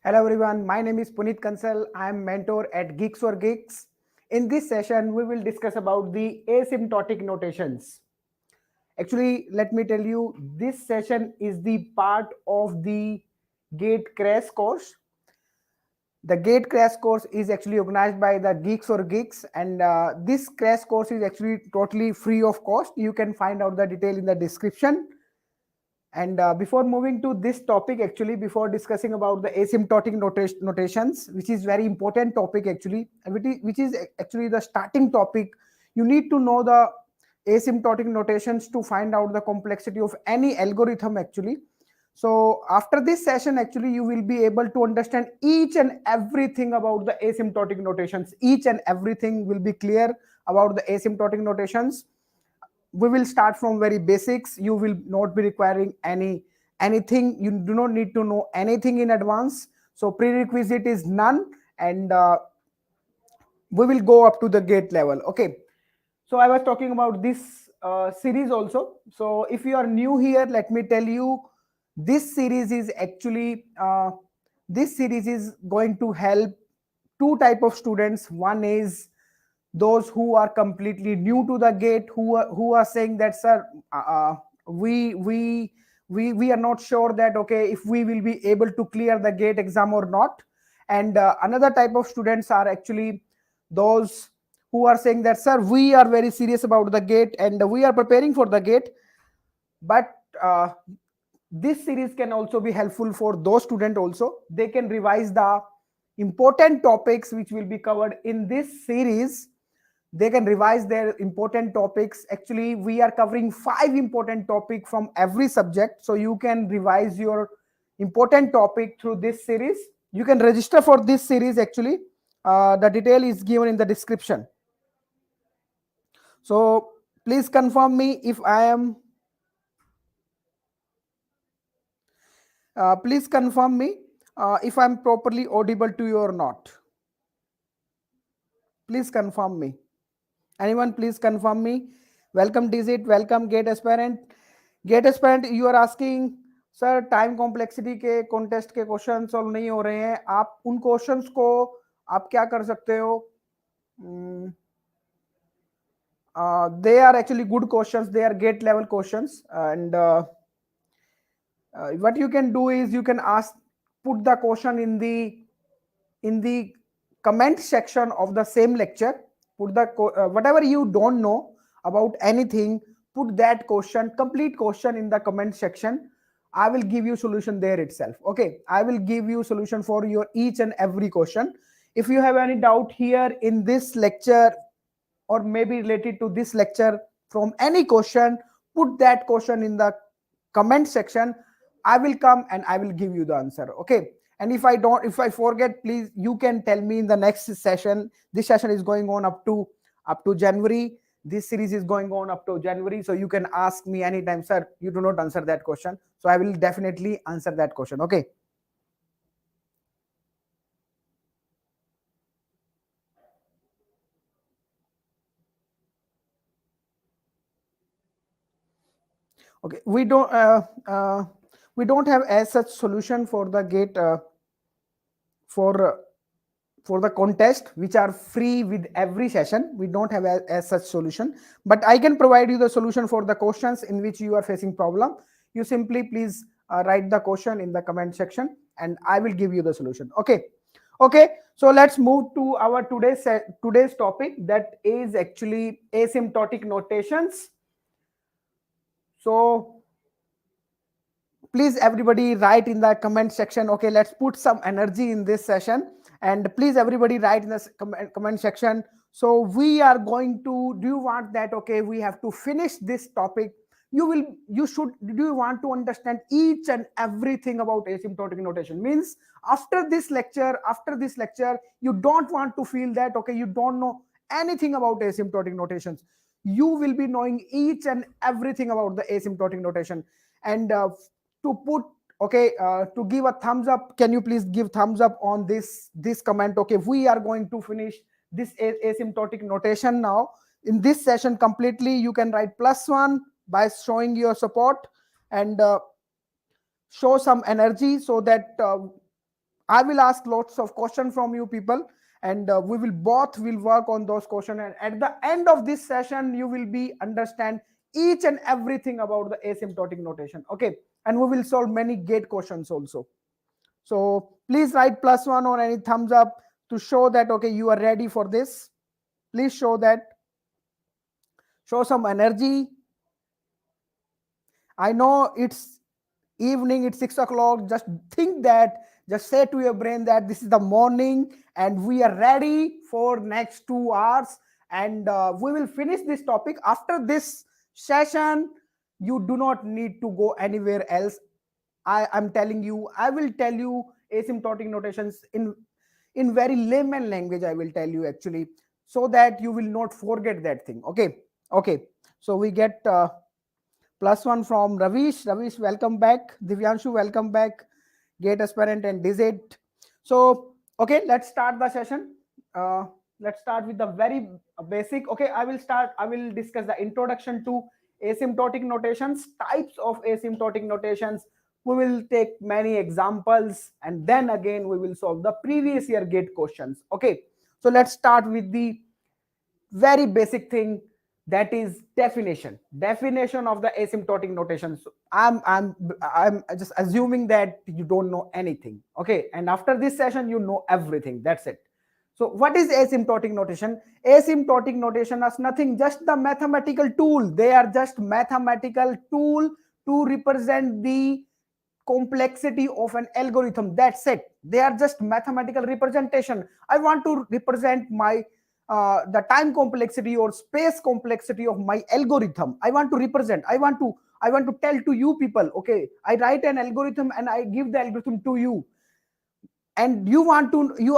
Hello everyone, my name is Puneet Kansal. I am mentor at GeeksforGeeks. In this session, we will discuss about the asymptotic notations. Actually, let me tell you, this session is the part of the GATE crash course. The GATE crash course is actually organized by the Geeks for Geeks, and this crash course is actually totally free of cost. You can find out the detail in the description. And before moving to this topic, actually, before discussing about the asymptotic notations, which is very important topic actually, and which is actually the starting topic, you need to know the asymptotic notations to find out the complexity of any algorithm actually. So after this session, actually, you will be able to understand each and everything about the asymptotic notations. Each and everything will be clear about the asymptotic notations. We will start from very basics. You will not be requiring anything. You do not need to know anything in advance, so prerequisite is none. And we will go up to the gate level. Okay, so I was talking about this series also. So if you are new here, let me tell you, this series is actually this series is going to help two type of students. One is those who are completely new to the gate, who are saying that, sir, we we we are not sure that, okay, if we will be able to clear the gate exam or not. And another type of students are actually those who are saying that, sir, we are very serious about the gate and we are preparing for the gate. But this series can also be helpful for those students also. They can revise the important topics which will be covered in this series. They can revise their important topics. Actually, we are covering 5 important topics from every subject, so you can revise your important topic through this series. You can register for this series actually. The detail is given in the description. So please confirm me if I am please confirm me if I'm properly audible to you or not. Please confirm me. Anyone, please confirm me. Welcome Digit, welcome Gate Aspirant. Gate Aspirant, you are asking, sir time complexity के contest के question solve नहीं हो रहे हैं, आप उन questions को आप क्या कर सकते हो? They are actually good questions. They are gate level questions, and what you can do is you can put the question in the comment section of the same lecture. Put the whatever you don't know about anything, put that question, complete question, in the comment section. I will give you solution there itself. Okay, I will give you solution for your each and every question. If you have any doubt here in this lecture, or maybe related to this lecture, from any question, put that question in the comment section. I will come and I will give you the answer. Okay, and if I forget, please, you can tell me in the next session. This session is going on up to January. This series is going on up to January, so you can ask me anytime, sir, you do not answer that question, so I will definitely answer that question. Okay. Okay, we don't have as such solution for the gate for for the contest which are free with every session. We don't have as such solution, but I can provide you the solution for the questions in which you are facing problem. You simply please write the question in the comment section and I will give you the solution. Okay. Okay, so let's move to our today's topic, that is actually asymptotic notations. So please everybody write in the comment section. Okay, let's put some energy in this session, and please everybody write in the comment section. So we are going to, do you want that, okay, we have to finish this topic? You should, do you want to understand each and everything about asymptotic notation? Means after this lecture you don't want to feel that, okay, you don't know anything about asymptotic notations. You will be knowing each and everything about the asymptotic notation. And to put, okay, to give a thumbs up, can you please give thumbs up on this comment? Okay, we are going to finish this asymptotic notation now in this session completely. You can write +1 by showing your support and show some energy, so that I will ask lots of questions from you people, and we will both will work on those questions. And at the end of this session, you will be understand each and everything about the asymptotic notation. Okay, and we will solve many gate questions also. So please write +1 or any thumbs up to show that okay you are ready for this. Please show that. Show some energy. I know it's evening, it's 6 o'clock. Just think that, just say to your brain that this is the morning and we are ready for next 2 hours, and we will finish this topic. After this session, you do not need to go anywhere else. I am telling you, I will tell you asymptotic notations in very layman language. I will tell you actually, so that you will not forget that thing. Okay, okay. So we get +1 from Ravish. Ravish, welcome back. Divyanshu, welcome back. Gate aspirant and Dizit. So, okay, let's start the session. Let's start with the very basic. Okay, I will discuss the introduction to asymptotic notations, types of asymptotic notations. We will take many examples, and then again we will solve the previous year gate questions. Okay, so let's start with the very basic thing, that is definition of the asymptotic notation. So I'm just assuming that you don't know anything. Okay, and after this session you know everything. That's it. So what is asymptotic notation? Asymptotic notation is nothing, just the mathematical tool. They are just mathematical tool to represent the complexity of an algorithm. That's it. They are just mathematical representation. I want to represent my the time complexity or space complexity of my algorithm. I want to represent. I want to tell to you people. Okay, I write an algorithm and I give the algorithm to you, and you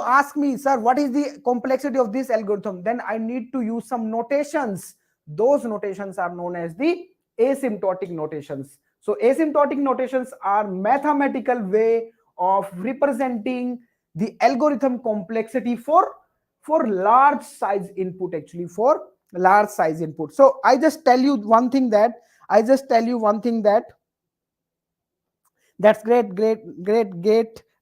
ask me, sir, what is the complexity of this algorithm? Then I need to use some notations. Those notations are known as the asymptotic notations. So asymptotic notations are mathematical way of representing the algorithm complexity for large size input, actually for large size input. So I just tell you one thing that that's great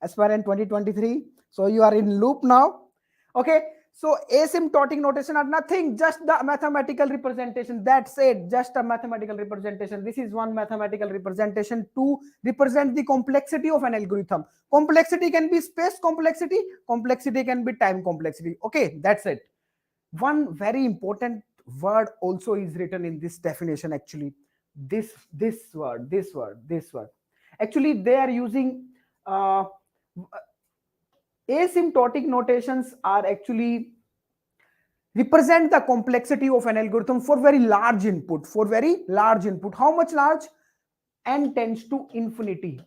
aspirant 2023. So you are in loop now. Okay, so asymptotic notation are nothing, just the mathematical representation. That's it, just a mathematical representation. This is one mathematical representation to represent the complexity of an algorithm. Complexity can be space complexity, complexity can be time complexity. Okay, that's it. One very important word also is written in this definition, actually. This word. Actually, they are using asymptotic notations are actually represent the complexity of an algorithm for very large input. How much large? N tends to infinity.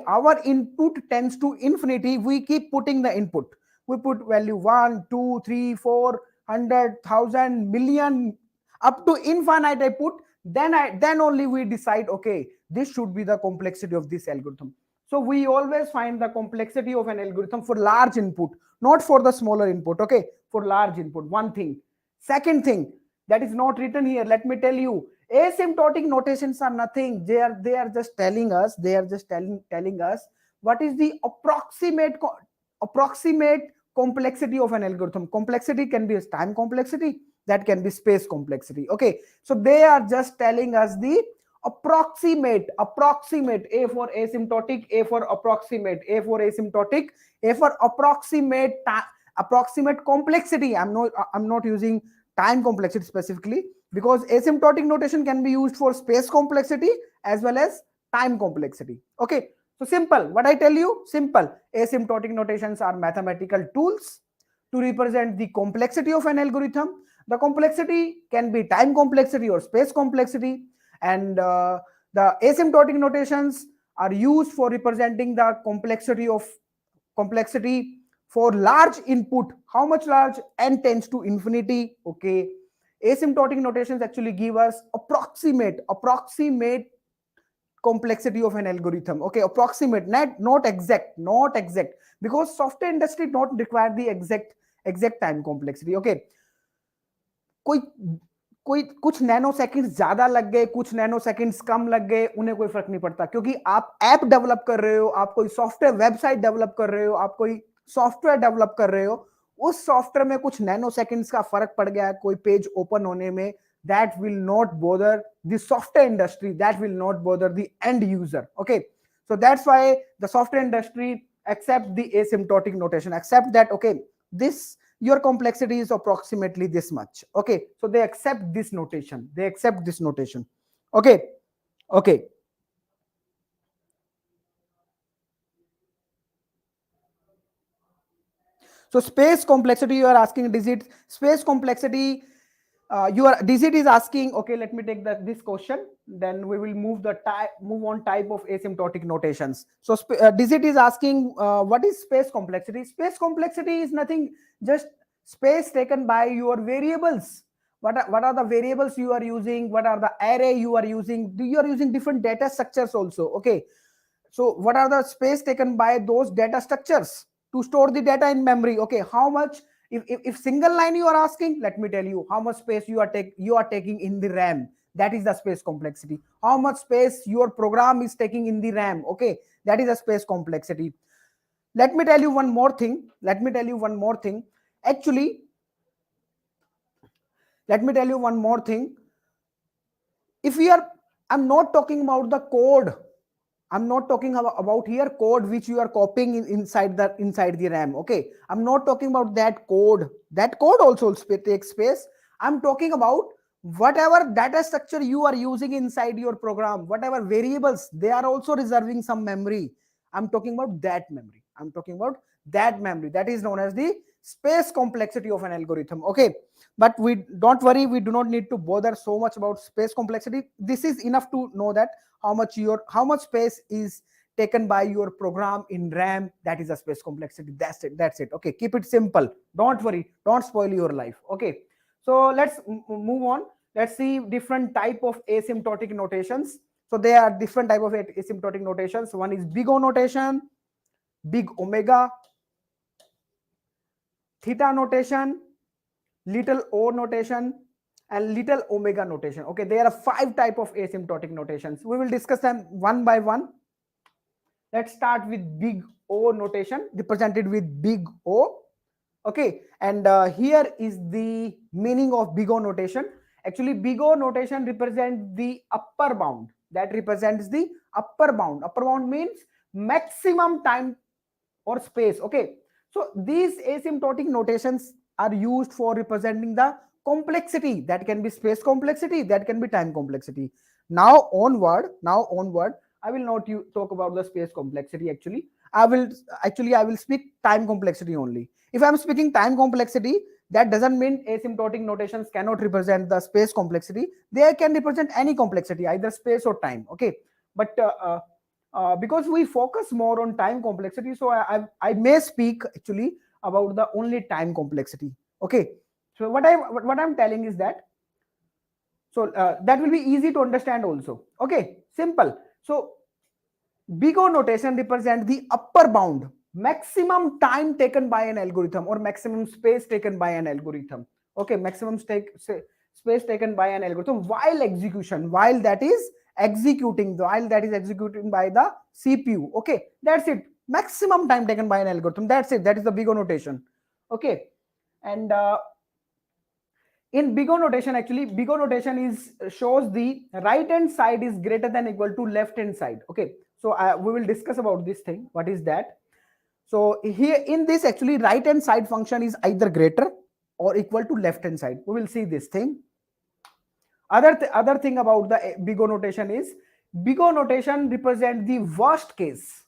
Our input tends to infinity. We keep putting the input. We put value 1, 2, 3, 4, 100, 1,000, million, up to infinite I put. Then only we decide, okay, this should be the complexity of this algorithm. So we always find the complexity of an algorithm for large input, not for the smaller input. Okay, for large input. One thing. Second thing that is not written here, let me tell you, asymptotic notations are nothing. They are just telling us. Telling us what is the approximate complexity of an algorithm. Complexity can be time complexity, that can be space complexity. Okay, so they are just telling us the approximate. A for asymptotic, A for approximate, A for asymptotic, A for approximate complexity. I'm not using time complexity specifically, because asymptotic notation can be used for space complexity as well as time complexity. Okay, so simple. What I tell you, simple. Asymptotic notations are mathematical tools to represent the complexity of an algorithm. The complexity can be time complexity or space complexity, and the asymptotic notations are used for representing the complexity for large input. How much large? N tends to infinity. Okay, asymptotic notations actually give us approximate complexity of an algorithm. Okay, approximate, not exact, because software industry don't require the exact time complexity. Okay, कोई कोई कुछ nano seconds ज्यादा लग गए, कुछ nano seconds कम लग गए, उन्हें कोई फर्क नहीं पड़ता, क्योंकि आप ऐप डेवलप कर रहे हो, आप कोई सॉफ्टवेयर वेबसाइट डेवलप कर रहे हो, आप कोई सॉफ्टवेयर डेवलप कर रहे हो, उस सॉफ्टवेयर में कुछ नैनो सेकंड्स का फर्क पड़ गया कोई पेज ओपन होने में, that will not bother the software industry, that will not bother the end user. Okay, so that's why the software industry accept the asymptotic notation, accept that okay, this your complexity is approximately this much. Okay, so they accept this notation, they accept this notation. Okay, okay. So space complexity, you are asking digit space complexity. Your digit is asking, okay, let me take this question, then we will move on type of asymptotic notations. So digit is asking, what is space complexity? Space complexity is nothing, just space taken by your variables. What are the variables you are using? What are the array you are using? You are using different data structures also. Okay, so what are the space taken by those data structures to store the data in memory? Okay, how much, if single line you are asking, let me tell you how much space you are taking in the RAM. That is the space complexity. How much space your program is taking in the RAM. Okay, that is the space complexity. Let me tell you one more thing. Actually, let me tell you one more thing. If we are, I'm not talking about the code. I'm not talking about here code which you are copying inside the RAM. Okay, I'm not talking about that code. That code also takes space. I'm talking about whatever data structure you are using inside your program, whatever variables, they are also reserving some memory. I'm talking about that memory. That is known as the space complexity of an algorithm. Okay, but we don't worry, we do not need to bother so much about space complexity. This is enough to know that how much space is taken by your program in RAM. That is a space complexity. That's it. Okay, keep it simple, don't worry, don't spoil your life. Okay, so let's move on. Let's see different type of asymptotic notations. So there are different type of asymptotic notations. One is big O notation, big omega, theta notation, little o notation, and little omega notation. Okay, there are 5 type of asymptotic notations. We will discuss them one by one. Let's start with big O notation, represented with big O. Okay, and here is the meaning of big O notation. Actually, big O notation represents the upper bound. That represents the upper bound. Upper bound means maximum time or space. Okay, so these asymptotic notations are used for representing the complexity. That can be space complexity, that can be time complexity. Now onward, I will not talk about the space complexity. I will speak time complexity only. If I'm speaking time complexity, that doesn't mean asymptotic notations cannot represent the space complexity. They can represent any complexity, either space or time. Okay, but because we focus more on time complexity, so I may speak actually about the only time complexity. Okay, so what I'm telling is that, so that will be easy to understand also. Okay, simple. So big O notation represents the upper bound, maximum time taken by an algorithm or maximum space taken by an algorithm. Okay, space taken by an algorithm while execution, while that is executing by the CPU. Okay, that's it. Maximum time taken by an algorithm. That's it. That is the big O notation. Okay, and in big O notation, actually, big O notation is shows the right hand side is greater than equal to left hand side. Okay, so we will discuss about this thing. What is that? So here in this, actually, right hand side function is either greater or equal to left hand side. We will see this thing. Other thing about the big O notation is, big O notation represent the worst case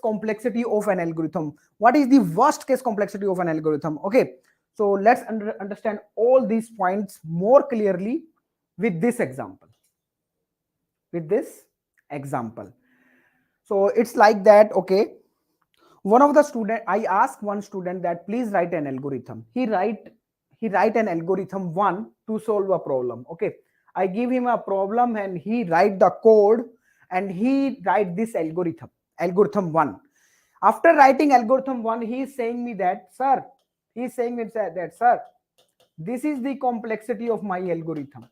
complexity of an algorithm. What is the worst case complexity of an algorithm? Okay, so let's understand all these points more clearly with this example. So it's like that. Okay, I asked one student that please write an algorithm. He write an algorithm 1 to solve a problem. Okay, I give him a problem and he write the code and he write this algorithm 1. After writing algorithm 1, he is saying me that, sir, this is the complexity of my algorithm,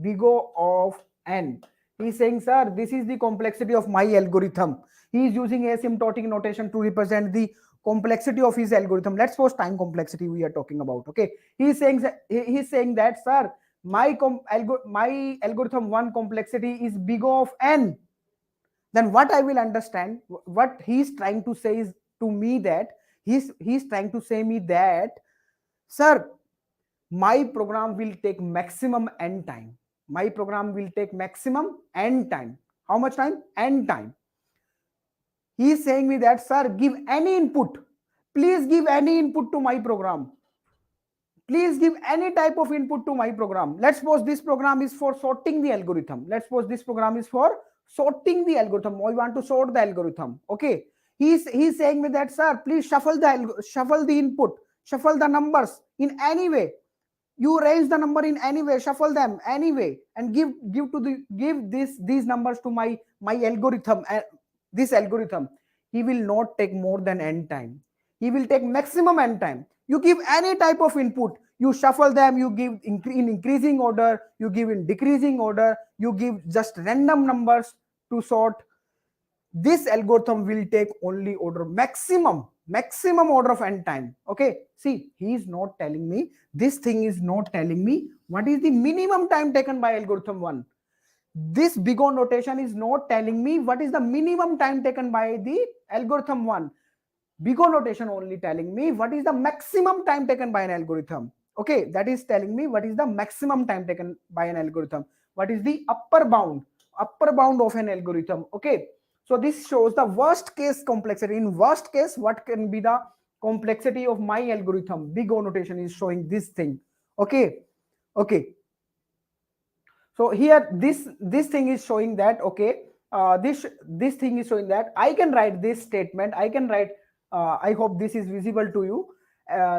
big O of n. He's saying, sir, this is the complexity of my algorithm. He is using asymptotic notation to represent the complexity of his algorithm. Let's suppose time complexity we are talking about. Okay, he's saying that, sir, my algorithm 1 complexity is big O of n. Then what I will understand, what he's trying to say is to me that he's trying to say me that, sir, my program will take maximum n time. My program will take maximum n time. How much time? N time. He is saying me that, sir, give any input. Please give any input to my program. Please give any type of input to my program. Let's suppose this program is for sorting the algorithm. Let's suppose this program is for sorting the algorithm. I want to sort the algorithm. Okay. He's saying me that, sir, please shuffle the input, shuffle the numbers in any way. You raise the number in any way, shuffle them anyway, and give these numbers to my algorithm. This algorithm, he will not take more than n time. He will take maximum n time. You give any type of input, you shuffle them, you give in increasing order, you give in decreasing order, you give just random numbers to sort. This algorithm will take only order maximum order of n time. Okay, see, he is not telling me, this thing is not telling me what is the minimum time taken by algorithm 1. This big O notation is not telling me what is the minimum time taken by the algorithm 1. Big O notation only telling me what is the maximum time taken by an algorithm. Okay, that is telling me what is the maximum time taken by an algorithm, what is the upper bound of an algorithm. Okay, so this shows the worst case complexity. In worst case, what can be the complexity of my algorithm? Big O notation is showing this thing. Okay, okay. So here this thing is showing that, okay, this thing is showing that I can write this statement. I can write. I hope this is visible to you.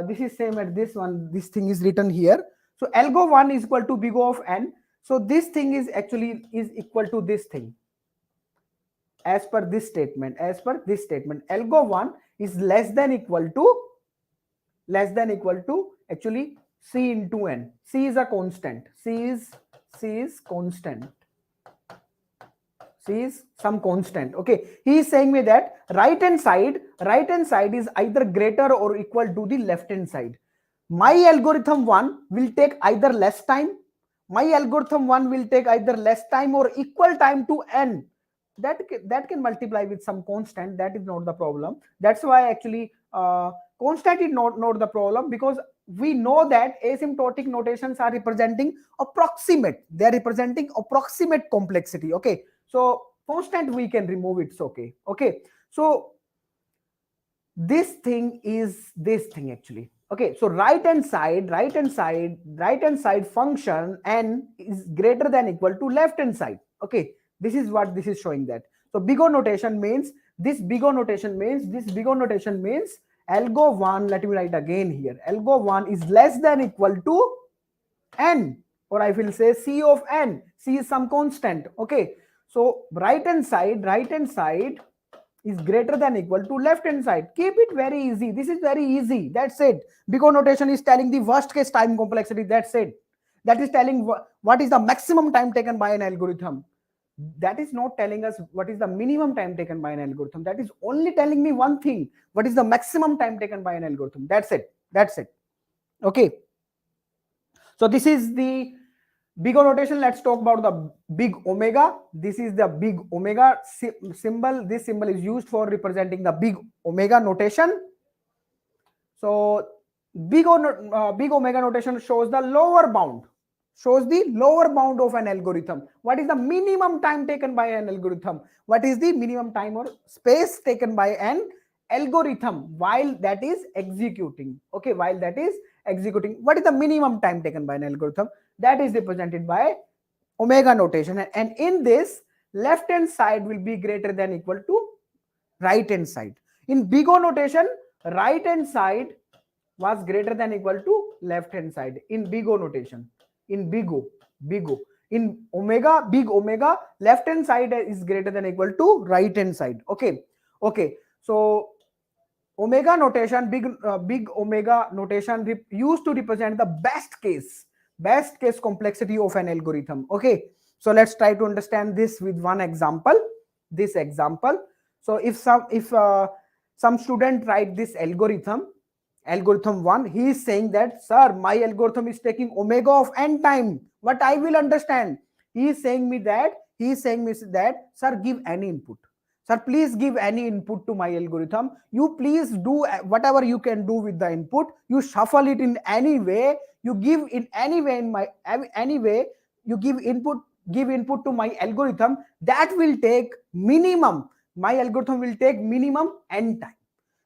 This is same at this one. This thing is written here. So algo 1 is equal to big O of n. So this thing is actually is equal to this thing. As per this statement, algo 1 is less than equal to actually c into n. C is a constant. C is constant. C is some constant. Okay, he is saying me that right hand side is either greater or equal to the left hand side. My algorithm 1 will take either less time. My algorithm 1 will take either less time or equal time to n. That can multiply with some constant. That is not the problem. That's why actually constant is not the problem, because we know that asymptotic notations are representing approximate. They are representing approximate complexity. Okay, so constant we can remove. It's okay. Okay, so this thing is this thing actually. Okay, so right hand side function n is greater than equal to left hand side. Okay, this is what this is showing that. So big O notation means algo 1, let me write again here, algo 1 is less than equal to n, or I will say c of n. C is some constant. Okay, so right hand side is greater than equal to left hand side. Keep it very easy. This is very easy. That's it. Big O notation is telling the worst case time complexity. That's it. That is telling what is the maximum time taken by an algorithm. That is not telling us what is the minimum time taken by an algorithm. That is only telling me one thing: what is the maximum time taken by an algorithm. That's it. Okay, so this is the big O notation. Let's talk about the big omega. This is the big omega symbol. This symbol is used for representing the big omega notation. So big omega notation shows the lower bound of an algorithm. What is the minimum time taken by an algorithm? What is the minimum time or space taken by an algorithm while that is executing? Okay, while that is executing, what is the minimum time taken by an algorithm? That is represented by omega notation, and in this, left hand side will be greater than equal to right hand side. In big O notation, right hand side was greater than equal to left hand side. In big O notation, in big O, in omega, big omega, left hand side is greater than equal to right hand side. Okay, so omega notation, big omega notation used to represent the best case complexity of an algorithm. Okay, so let's try to understand this with one example. This example. So if some student write this algorithm 1, he is saying that, sir, my algorithm is taking omega of n time. What I will understand? He is saying me that, sir, give any input. Sir, please give any input to my algorithm. You please do whatever you can do with the input. You shuffle it in any way. You give in any way any way. You give input to my algorithm. That will take minimum. My algorithm will take minimum n time.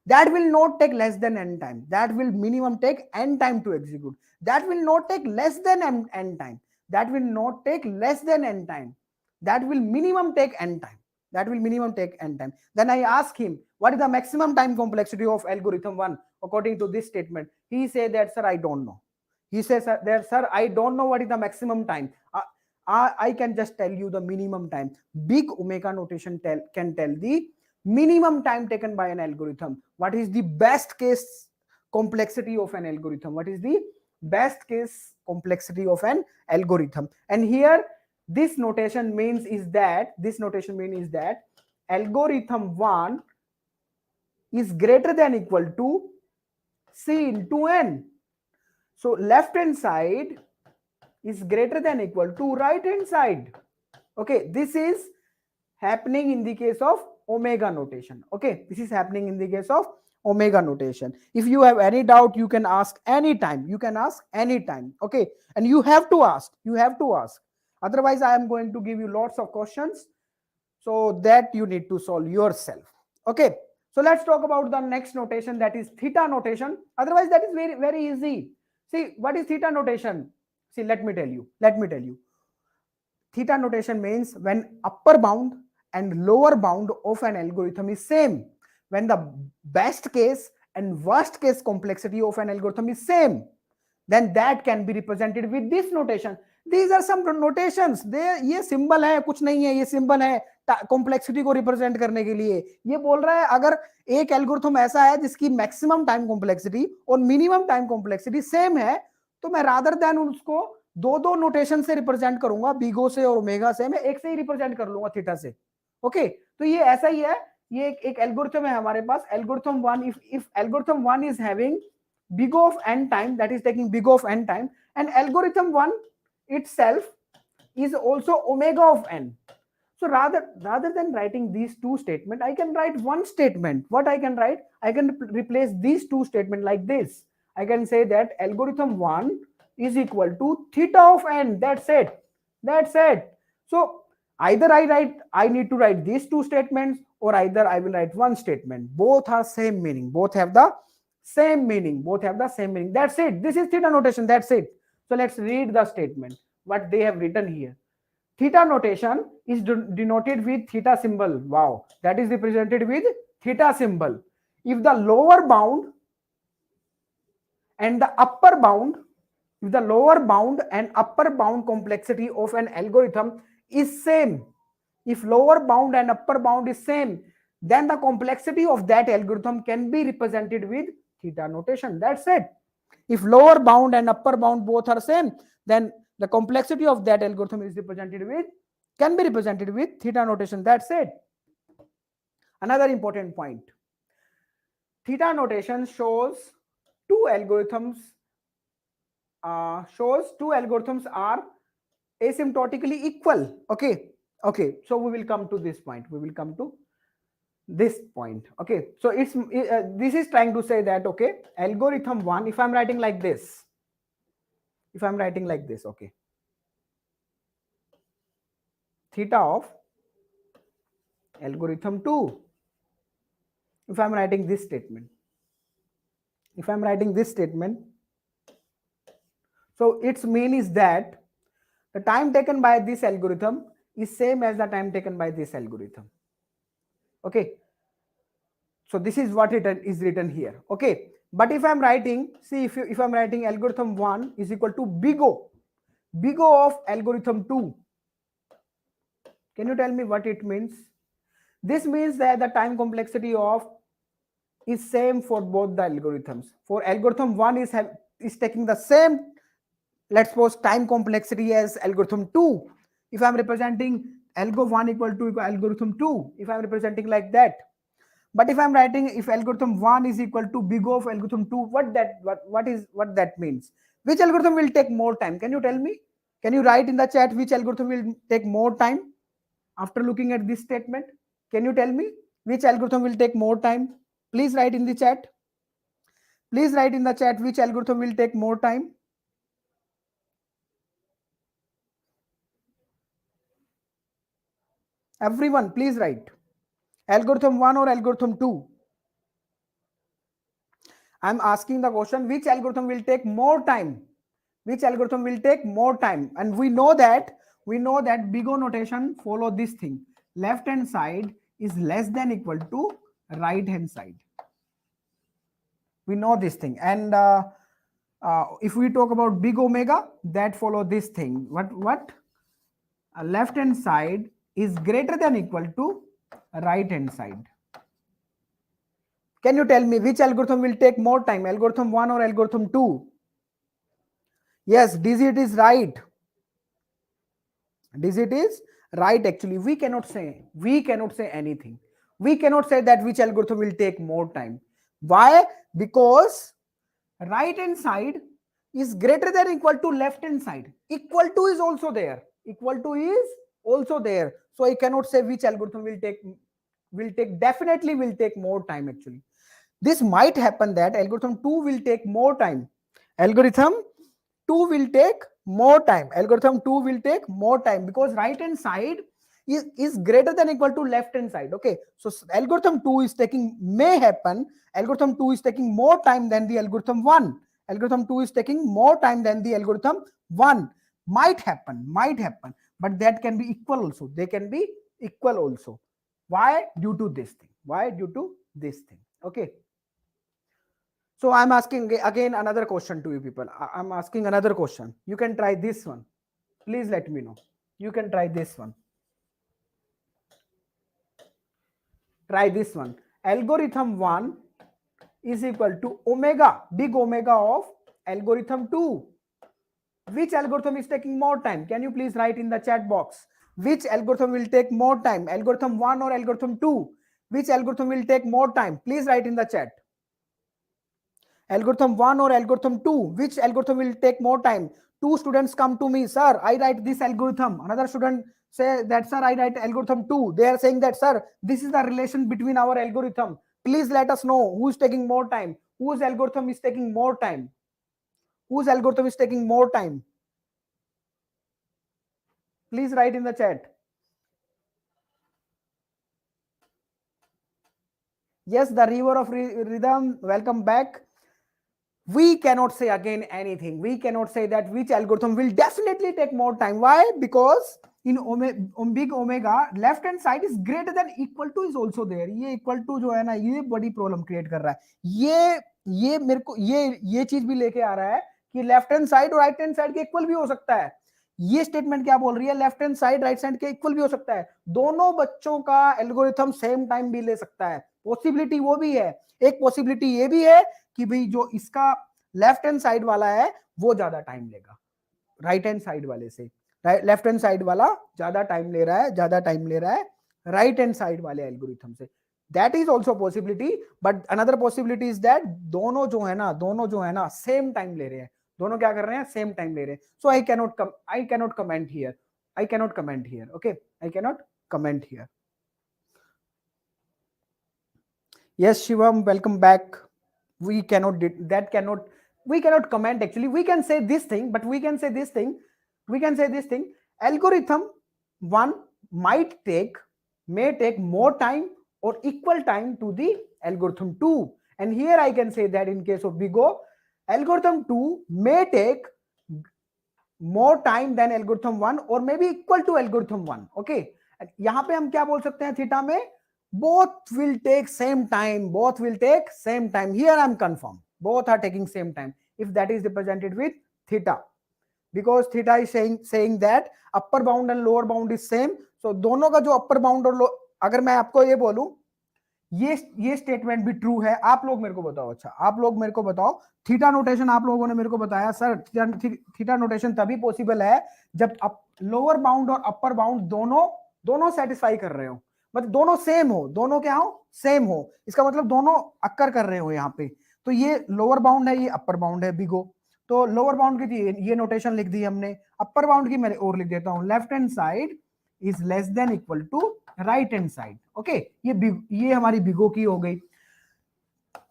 That will not take less than n time. That will minimum take n time to execute. That will not take less than n time. That will not take less than n time. That will minimum take n time. That will minimum take n time. Then I ask him, what is the maximum time complexity of algorithm 1 according to this statement? He said that, sir, I don't know. He says that, sir, I don't know what is the maximum time. I can just tell you the minimum time. Big omega notation can tell the minimum time taken by an algorithm. What is the best case complexity of an algorithm? What is the best case complexity of an algorithm? And here this notation means is that algorithm 1 is greater than equal to c into n. So left hand side is greater than equal to right hand side. Okay, this is happening in the case of omega notation. Okay, this is happening in the case of omega notation. If you have any doubt, you can ask anytime. Okay, and you have to ask. Otherwise, I am going to give you lots of questions, so that you need to solve yourself. Okay, so let's talk about the next notation, that is theta notation. Otherwise, that is very, very easy. See, what is theta notation? See, let me tell you. Theta notation means when upper bound and lower bound of an algorithm is same, when the best case and worst case complexity of an algorithm is same, then that can be represented with this notation. These are some notations. ये symbol है, कुछ नहीं है, ये symbol है complexity को represent करने के लिए. ये बोल रहा है अगर एक एल्गोरिथम ऐसा है जिसकी मैक्सिमम टाइम कॉम्प्लेक्सिटी और मिनिमम टाइम कॉम्प्लेक्सिटी सेम है, तो मैं रादर देन उसको दो नोटेशन से रिप्रेजेंट करूंगा, बिगो से और ओमेगा से, मैं एक से ही रिप्रेजेंट कर लूंगा थीटा से. ओके, तो ये ऐसा ही है. ये एक एल्गोरिथम है हमारे पास, algorithm 1. If algorithm 1 is having big of n time, that is taking big of n time, and algorithm 1 itself is also omega of n. So rather than writing these two statements, I can write one statement. What I can write? I can replace these two statements like this. I can say that algorithm 1 is equal to theta of n. That's it. So either I need to write these two statements, or either I will write one statement. Both are same meaning. Both have the same meaning. That's it. This is theta notation. That's it. So let's read the statement, what they have written here. Theta notation is denoted with theta symbol. Wow, that is represented with theta symbol. If the lower bound and the upper bound, complexity of an algorithm is same, if lower bound and upper bound is same, then the complexity of that algorithm can be represented with theta notation. That's it. If lower bound and upper bound both are same, then the complexity of that algorithm can be represented with theta notation. That's it. Another important point. Theta notation shows two algorithms are asymptotically equal. Okay. So we will come to this point. Okay, so this is trying to say that, okay, algorithm 1, if I'm writing like this, okay, theta of algorithm 2, if I'm writing this statement, so its mean is that the time taken by this algorithm is same as the time taken by this algorithm. Okay, so this is what it is written here. Okay, but if I'm writing, see, if I'm writing algorithm 1 is equal to big O of algorithm 2, can you tell me what it means? This means that the time complexity of is same for both the algorithms. For algorithm 1 is taking the same, let's suppose, time complexity as algorithm 2. If I'm representing algo 1 equal to algorithm 2, if I'm representing like that. But if I'm writing if algorithm 1 is equal to big O of algorithm 2, what that means? Which algorithm will take more time? Can you tell me? Can you write in the chat which algorithm will take more time after looking at this statement? Can you tell me which algorithm will take more time? Please write in the chat. Please write in the chat which algorithm will take more time. Everyone, please write. Algorithm 1 or algorithm 2? I'm asking the question, which algorithm will take more time? Which algorithm will take more time? And we know that big O notation follow this thing. Left hand side is less than equal to right hand side. We know this thing. And if we talk about big omega, that follow this thing. What? Left hand side is greater than equal to right hand side. Can you tell me which algorithm will take more time, algorithm 1 or algorithm 2? Yes, digit is right. Digit is right. Actually, we cannot say anything. We cannot say that which algorithm will take more time. Why? Because right hand side is greater than equal to left hand side. Equal to is also there. Equal to is also there. So I cannot say which algorithm definitely will take more time. Actually, this might happen that algorithm 2 will take more time. Algorithm 2 will take more time. Algorithm 2 will take more time because right hand side is greater than equal to left hand side. Okay, so algorithm 2 is taking, may happen, algorithm 2 is taking more time than the algorithm 1. Algorithm 2 is taking more time than the algorithm 1. Might happen, but that can be equal also. They can be equal also. Why? Due to this thing. Why? Due to this thing. Okay. So I'm asking again another question to you people. I'm asking another question. You can try this one. Please let me know. You can try this one. Try this one. Algorithm 1 is equal to omega, big omega of algorithm 2. Which algorithm is taking more time? Can you please write in the chat box? Which algorithm will take more time? Algorithm 1 or algorithm 2? Which algorithm will take more time? Please write in the chat. Algorithm 1 or algorithm 2? Which algorithm will take more time? Two students come to me, sir, I write this algorithm. Another student say that, sir, I write algorithm 2. They are saying that, sir, this is the relation between our algorithm. Please let us know who is taking more time. Whose algorithm is taking more time? Whose algorithm is taking more time? Please write in the chat. Yes, the river of rhythm, welcome back. We cannot say again anything. We cannot say that which algorithm will definitely take more time. Why? Because in big omega, left hand side is greater than equal to is also there. ये equal to जो है ना, ये बड़ी problem create कर रहा है. ये मेरे को ये चीज भी लेके आ रहा है कि लेफ्ट हैंड साइड और राइट हैंड साइड के इक्वल भी हो सकता है. ये स्टेटमेंट क्या बोल रही है? Left hand side right side के इक्वल भी हो सकता है. दोनों बच्चों का एल्गोरिथम सेम टाइम भी ले सकता है. पॉसिबिलिटी वो भी है. एक पॉसिबिलिटी ये भी है कि भाई जो इसका लेफ्ट हैंड साइड वाला है वो ज्यादा टाइम लेगा राइट हैंड साइड वाले से. लेफ्ट हैंड साइड वाला ज्यादा टाइम ले रहा है राइट हैंड साइड वाले एल्गोरिथम से. That is also possibility. But another possibility is that दोनों जो है ना सेम टाइम ले रहे हैं. दोनों क्या कर रहे हैं? सेम टाइम ले रहे हैं. So I cannot comment here. Okay, I cannot comment here. Yes, Shivam, welcome back. We cannot comment. Actually, we can say this thing, but we can say this thing. Algorithm 1 may take more time or equal time to the algorithm 2. And here I can say that in case of big O, algorithm 2 may take more time than algorithm 1 or maybe equal to algorithm 1. Okay, यहाँ पे हम क्या बोल सकते हैं theta में? Both will take same time. Here I'm confirmed. Both are taking same time if that is represented with theta, because theta is saying that upper bound and lower bound is same. So दोनों का जो upper bound और अगर मैं आपको ये बोलूं, ये स्टेटमेंट भी ट्रू है। आप लोग मेरे को बताओ, अच्छा आप लोग मेरे को बताओ, थीटा नोटेशन आप लोगों ने मेरे को बताया सर थीटा नोटेशन तभी पॉसिबल है जब लोअर बाउंड और अपर बाउंड दोनों दोनों सेटिस्फाई कर रहे हो, मतलब दोनों सेम हो, दोनों क्या हो, सेम हो, इसका मतलब दोनों अक्कर कर रहे हो यहाँ पे। तो ये लोअर बाउंड है, ये अपर बाउंड है बिगो। तो लोअर बाउंड की थी ये नोटेशन लिख दी हमने, अपर बाउंड की मैं और लिख देता हूं, left hand side is less than equal to right hand side. Okay, ये हमारी बिगो की हो गई।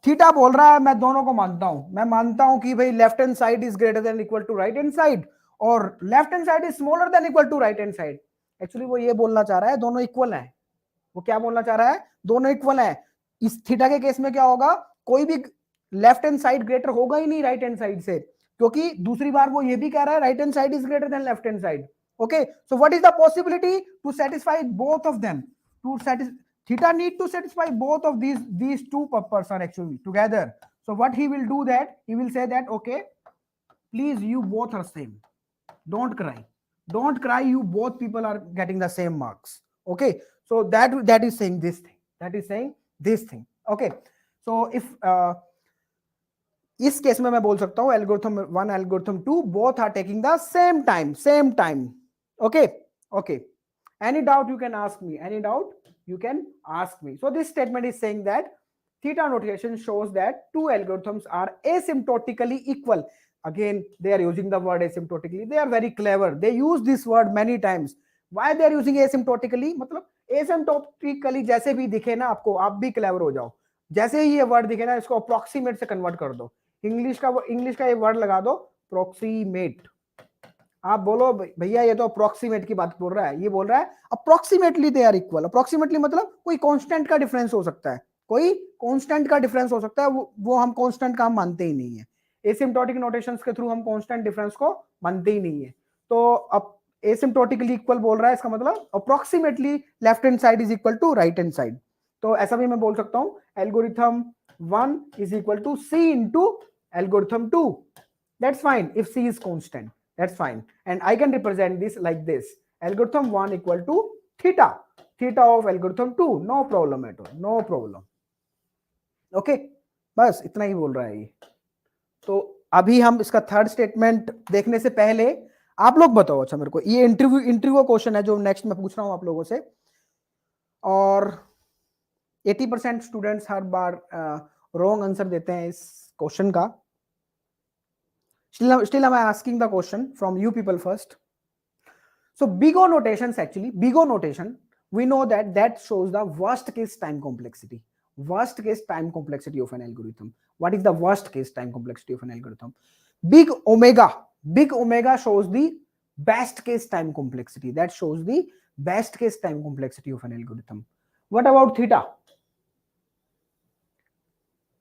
थीटा बोल रहा है मैं दोनों को मानता हूं, मैं मानता हूं कि भाई left hand side is greater than equal to right hand side और left hand side is smaller than equal to right hand side. Actually वो ये बोलना चाह रहा है दोनों इक्वल है। वो क्या बोलना चाह रहा है, दोनों इक्वल है। इस थीटा के केस में क्या होगा, कोई भी लेफ्ट हैंड साइड ग्रेटर होगा ही नहीं राइट हैंड साइड से, क्योंकि दूसरी बार वो ये भी कह रहा है right hand side is greater than left hand side. Okay, so what is the possibility to satisfy both of them, to satisfy theta need to satisfy both of these two person actually together. So what he will do that, he will say that okay, please you both are same, don't cry, don't cry, you both people are getting the same marks. Okay, so that is saying this thing, that is saying this thing. Okay, so if इस case में मैं बोल सकता हूं algorithm 1 algorithm 2 both are taking the same time. Okay okay, any doubt you can ask me, any doubt you can ask me. So this statement is saying that theta notation shows that two algorithms are asymptotically equal. Again they are using the word asymptotically, they are very clever, they use this word many times. Why they are using asymptotically, मतलब asymptotically जैसे भी दिखे ना आपको, आप भी clever हो जाओ, जैसे ही ये वर्ड दिखे ना इसको अप्रोक्सीमेट से कन्वर्ट कर दो, इंग्लिश का ये वर्ड लगा दो प्रोक्सीमेट। आप बोलो भैया ये तो अप्रोक्सीमेट की बात बोल रहा है, ये बोल रहा है approximately they are equal. Approximately मतलब कोई कांस्टेंट का डिफरेंस हो सकता है, कोई कांस्टेंट का डिफरेंस हो सकता है, वो हम कांस्टेंट का हम मानते ही नहीं है। एसिम्प्टोटिक नोटेशंस के थ्रू हम कांस्टेंट डिफरेंस को मानते ही नहीं है। तो अब एसिम्प्टोटिकली इक्वल बोल रहा है, इसका मतलब approximately left hand side is equal to right hand side. तो ऐसा भी मैं बोल सकता हूं algorithm 1 is equal to C into algorithm 2, that's fine if C is constant, that's fine, and I can represent this like this, algorithm 1 equal to theta of algorithm 2, no problem at all, no problem. Okay, बस इतना ही बोल रहा है ये। तो अभी हम इसका थर्ड स्टेटमेंट देखने से पहले आप लोग बताओ, अच्छा मेरे को ये इंटरव्यू क्वेश्चन है जो नेक्स्ट मैं पूछ रहा हूं आप लोगों से, और 80% स्टूडेंट्स हर बार रॉन्ग आंसर देते हैं इस क्वेश्चन का। Still am I asking the question from you people first. So big O notations, actually big O notation, we know that shows the worst case time complexity, worst case time complexity of an algorithm. What is the worst case time complexity of an algorithm? Big omega shows the best case time complexity, that shows the best case time complexity of an algorithm. What about theta?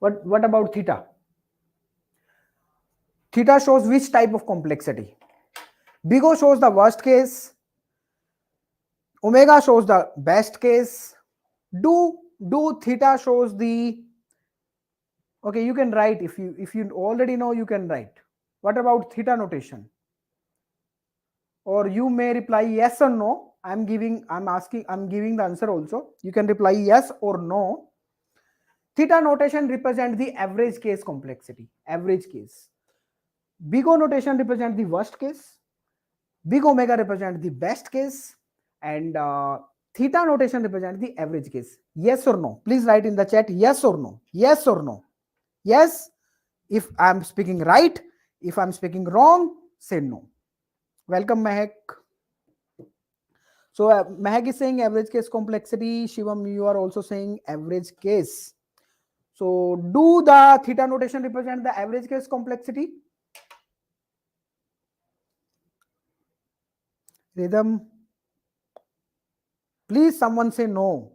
What about theta? Theta shows which type of complexity? Big O shows the worst case, omega shows the best case. Do theta shows the, okay, you can write, if you already know you can write. What about theta notation? Or you may reply yes or no. I'm giving the answer also, you can reply yes or no. Theta notation represents the average case complexity, average case. Big O notation represents the worst case, big omega represents the best case, and theta notation represents the average case. Yes or no? Please write in the chat yes or no, yes or no. Yes if I'm speaking right, if I'm speaking wrong, say no. Welcome Mehak. So Mehak is saying average case complexity. Shivam, you are also saying average case. So do the theta notation represent the average case complexity? Rhythm, please someone say no,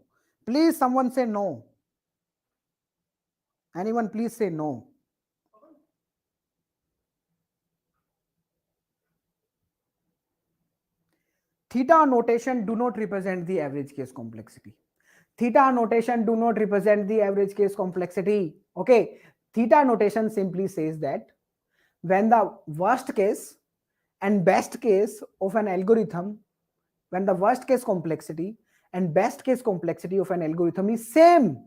please someone say no, anyone please say no. Theta notation do not represent the average case complexity. Theta notation do not represent the average case complexity. Okay, theta notation simply says that when the worst case and best case of an algorithm, when the worst case complexity and best case complexity of an algorithm is same,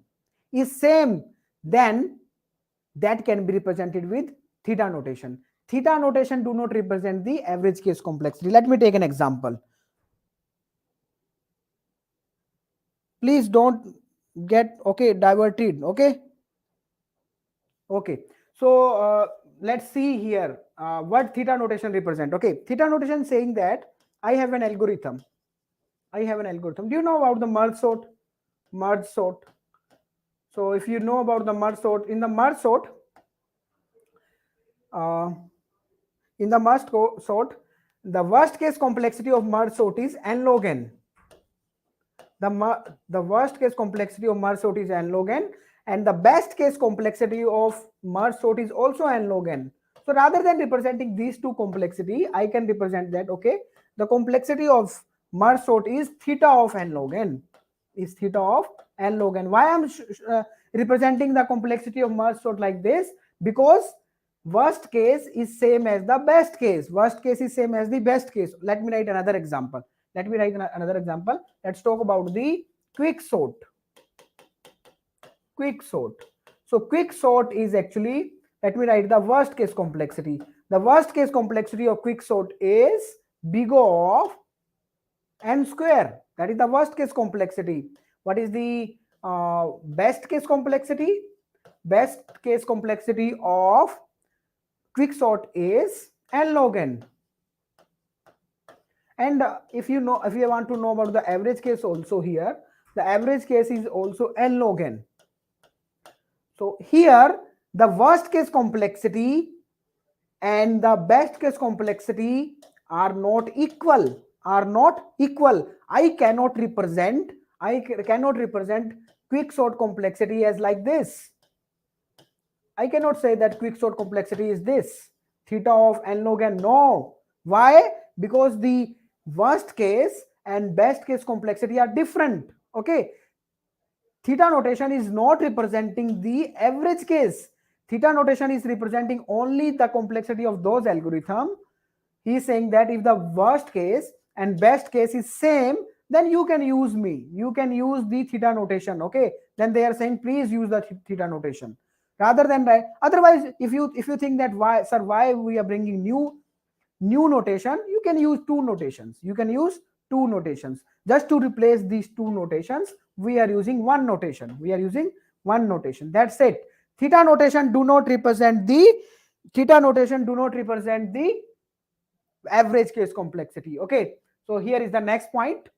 is same, then that can be represented with theta notation. Theta notation do not represent the average case complexity. Let me take an example. Please don't get diverted. Okay, so let's see here what theta notation represent. Okay, theta notation saying that I have an algorithm. Do you know about the merge sort? So if you know about the merge sort, in the merge sort, uh, the worst case complexity of merge sort is n log n. The worst case complexity of merge sort is n log n, and the best case complexity of merge sort is also n log n. So rather than representing these two complexity, I can represent that, okay, the complexity of merge sort is theta of n log n. Is theta of n log n. Why I'm representing the complexity of merge sort like this? Because worst case is same as the best case. Worst case is same as the best case. Let me write another example. Let's talk about the quick sort. So quick sort is actually, let me write the worst case complexity. The worst case complexity of quick sort is big O of n square. That is the worst case complexity. What is the best case complexity? Best case complexity of quick sort is n log n. And if you want to know about the average case also, here the average case is also n log n. So here the worst case complexity and the best case complexity are not equal. I cannot represent quick sort complexity as like this. I cannot say that quick sort complexity is this, theta of n log n. No. Why? Because the worst case and best case complexity are different. Okay. Theta notation is not representing the average case. Theta notation is representing only the complexity of those algorithms. He is saying that if the worst case and best case is same, then you can use me. You can use the theta notation. Okay. Then they are saying please use the theta notation. Rather than right. Otherwise, if you think that why we are bringing new notation, you can use two notations. Just to replace these two notations, we are using one notation. That's it. Theta notation do not represent the average case complexity. Okay, so here is the next point.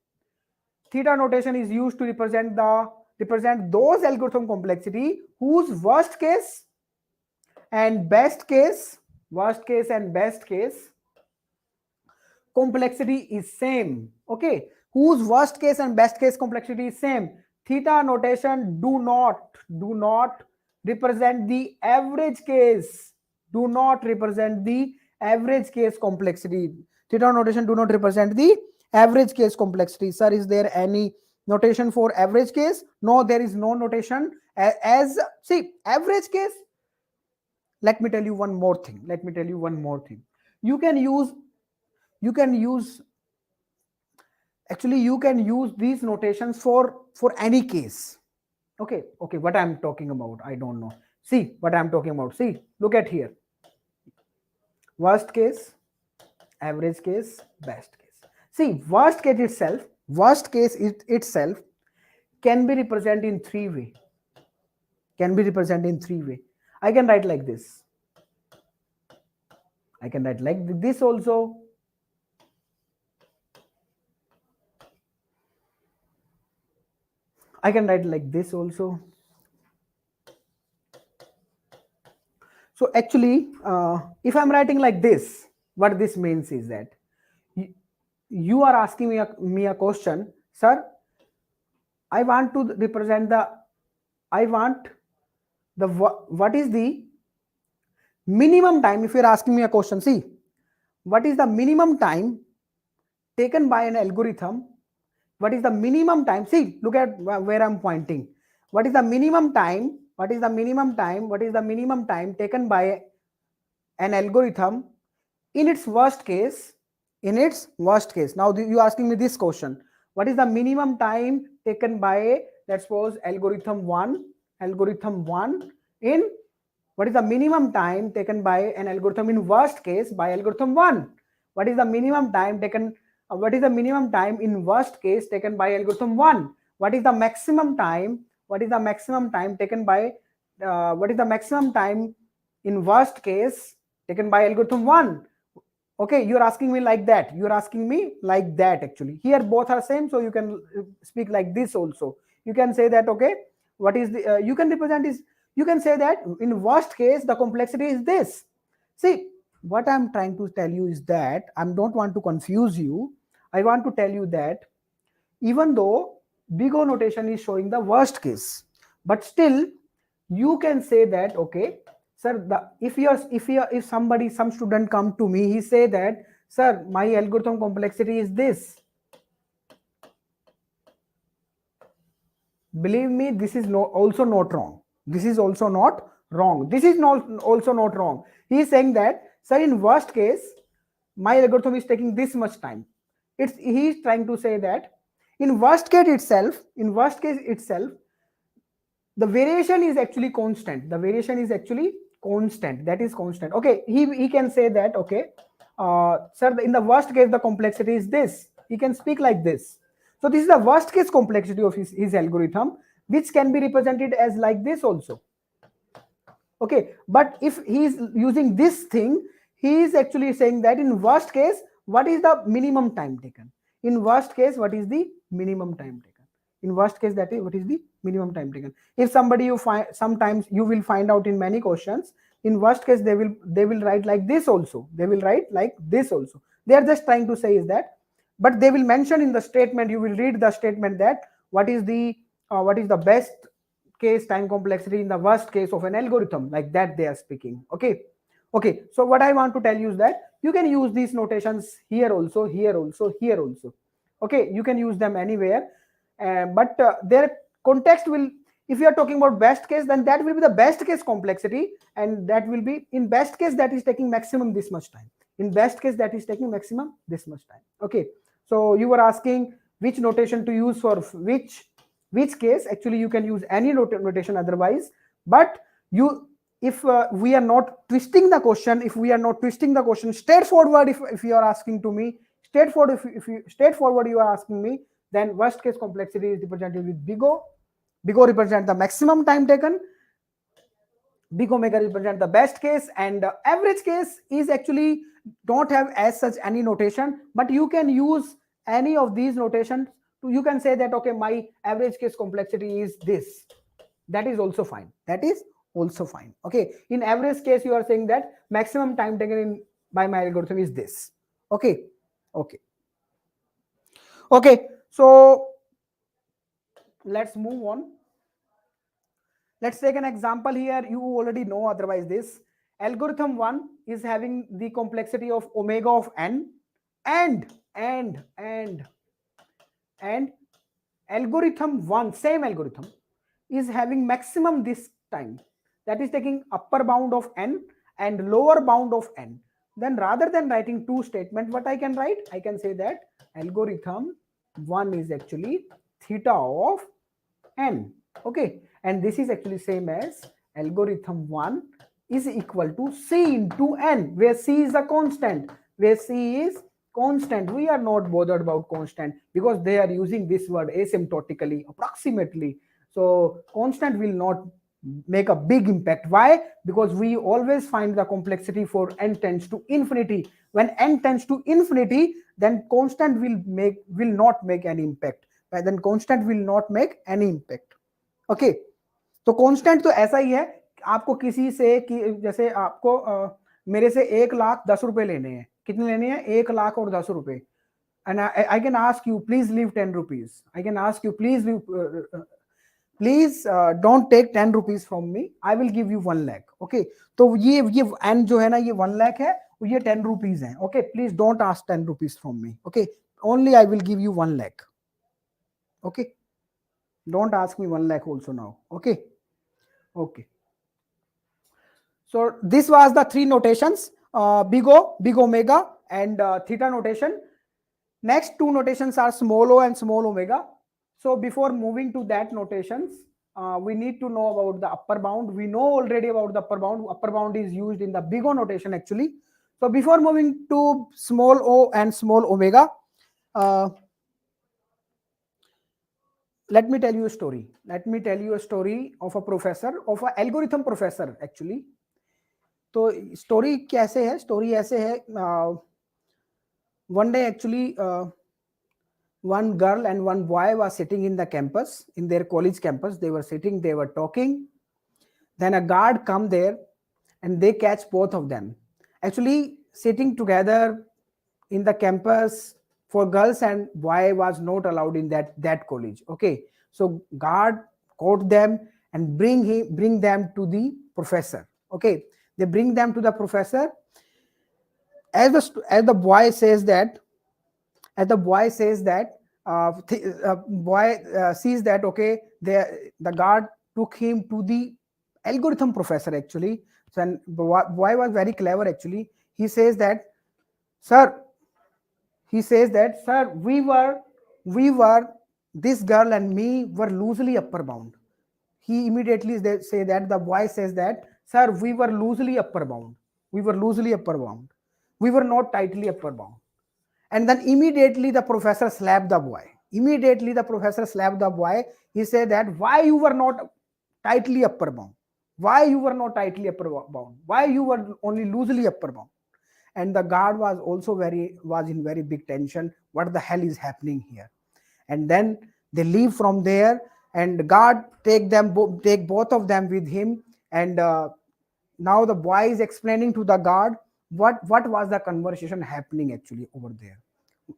Theta notation is used to represent those algorithm complexity whose worst case and best case complexity is same. Okay, whose worst case and best case complexity is same. Theta notation do not represent the average case. Complexity. Theta notation do not represent the average case complexity. Sir, is there any notation for average case? No, there is no notation. As see, average case, let me tell you one more thing. You can use these notations for any case. Okay, what I'm talking about, I don't know. See what I'm talking about. See, look at here. Worst case, average case, best case. See, worst case itself can be represented in three way. I can write like this. I can write like this also. I can write like this also. So actually, if I'm writing like this, what this means is that you are asking me a question, sir. I want to represent what is the minimum time. If you're asking me a question, see, what is the minimum time taken by an algorithm? What is the minimum time? See, look at where I'm pointing. What is the minimum time taken by an algorithm in its worst case? Now you asking me this question. What is the minimum time taken by, let's suppose, algorithm 1 algorithm 1 in what is the minimum time taken by an algorithm in worst case by algorithm 1? What is the minimum time taken? What is the minimum time in worst case taken by algorithm 1? What is the maximum time? What is the maximum time taken by? What is the maximum time in worst case taken by algorithm 1? Okay, you're asking me like that. You're asking me like that actually. Here both are same, so you can speak like this also. You can say that, okay, what is the you can represent is, you can say that in worst case the complexity is this. See, what I'm trying to tell you is that I don't want to confuse you. I want to tell you that even though big O notation is showing the worst case, but still you can say that, okay, sir, if somebody, some student come to me, he say that, sir, my algorithm complexity is this. Believe me, this is also not wrong. This is also not wrong. This is not also not wrong. He is saying that, sir, in worst case my algorithm is taking this much time. He is trying to say that in worst case itself, the variation is actually constant. The variation is actually constant. That is constant. Okay, he can say that, okay, sir, in the worst case the complexity is this. He can speak like this. So this is the worst case complexity of his algorithm, which can be represented as like this also. Okay, but if he is using this thing, he is actually saying that in worst case, what is the minimum time taken? In worst case, what is the minimum time taken? In worst case, that is what is the minimum time taken. If somebody you find, sometimes you will find out in many questions, in worst case they will write like this also. They will write like this also. They are just trying to say is that, but they will mention in the statement, you will read the statement that what is the best case time complexity in the worst case of an algorithm, like that they are speaking. Okay, so what I want to tell you is that you can use these notations here also, here also, here also. Okay, you can use them anywhere, but their context will, if you are talking about best case, then that will be the best case complexity, and that will be in best case that is taking maximum this much time. In best case that is taking maximum this much time. Okay, so you were asking which notation to use for which case. Actually you can use any notation otherwise, but you, if we are not twisting the question, straightforward, if you are asking to me straightforward, if you straightforward you are asking me, then worst case complexity is represented with big O. Big O represent the maximum time taken, big omega represent the best case, and average case is actually don't have as such any notation, but you can use any of these notations. You can say that, okay, my average case complexity is this. That is also fine. That is also fine. Okay, in average case you are saying that maximum time taken in by my algorithm is this. Okay, so let's move on. Let's take an example here. You already know otherwise this. Algorithm 1 is having the complexity of omega of n, and algorithm 1, same algorithm, is having maximum this time, that is taking upper bound of n and lower bound of n. Then rather than writing two statements, what I can write? I can say that algorithm 1 is actually theta of n. Okay, and this is actually same as algorithm 1 is equal to c into n, where c is a constant, where c is constant. We are not bothered about constant because they are using this word asymptotically, approximately. So constant will not make a big impact. Why? Because we always find the complexity for n tends to infinity. When n tends to infinity, then constant will not make any impact. Then constant will not make any impact. Okay, तो constant तो ऐसा ही है, आपको किसी से कि जैसे आपको मेरे से 1,10,000 लेने हैं, कितने लेने हैं? 1,10,000 and I can ask you, please leave 10 rupees. I can ask you, please leave, please don't take 10 rupees from me. I will give you 1 lakh. Okay, तो ये n जो है ना, ये 1 lakh है, ये 10 rupees है. Okay, please don't ask 10 rupees from me. Okay, only I will give you 1 lakh. Okay, don't ask me 1 lakh also now. Okay, so this was the three notations, big O, big omega, and theta notation. Next two notations are small o and small omega. So before moving to that notations, we need to know about the upper bound. We know already about the upper bound. Upper bound is used in the big O notation actually. So before moving to small o and small omega, uh, let me tell you a story. Let me tell you a story of a professor, of an algorithm professor actually. तो story कैसे है? Story ऐसे है, one day actually one girl and one boy was sitting in the campus, in their college campus. They were sitting, they were talking. Then a guard come there and they catch both of them. Actually, sitting together in the campus for girls and boy was not allowed in that college. Okay, so guard caught them and bring them to the professor. Okay, they bring them to the professor. As the boy says that, boy sees that, okay, the guard took him to the algorithm professor actually. So and boy was very clever actually. He says that, sir, we were this girl and me were loosely upper bound. He immediately say that, the boy says that, sir, we were loosely upper bound. We were loosely upper bound. We were not tightly upper bound. And then immediately the professor slapped the boy. Immediately the professor slapped the boy. He said that, why you were not tightly upper bound? Why you were not tightly upper bound? Why you were only loosely upper bound? And the guard was also was in very big tension. What the hell is happening here? And then they leave from there, and guard take both of them with him. And now the boy is explaining to the guard what was the conversation happening actually over there.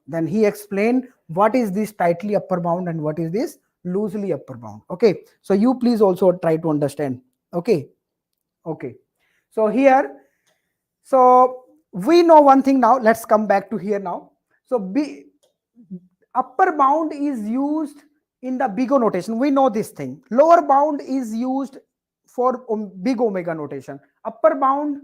Then he explained what is this tightly upper bound and what is this loosely upper bound. Okay, so you please also try to understand. Okay, so here, so we know one thing now. Let's come back to here now. So upper bound is used in the big O notation. We know this thing. Lower bound is used for big omega notation. Upper bound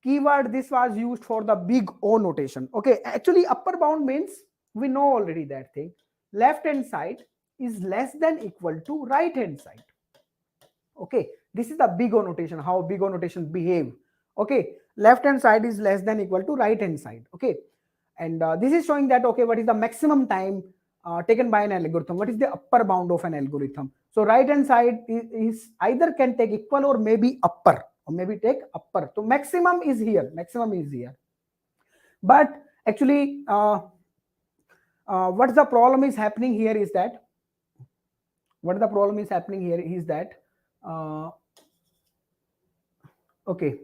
keyword, this was used for the big O notation. Okay, actually upper bound means, we know already that thing. Left hand side is less than equal to right hand side. Okay, this is the big O notation, how big O notation behave. Okay, left hand side is less than equal to right hand side. Okay, and this is showing that, okay, what is the maximum time taken by an algorithm? What is the upper bound of an algorithm? So right hand side is either can take equal or maybe upper, or maybe take upper. So maximum is here. But actually, what the problem is happening here is that, okay.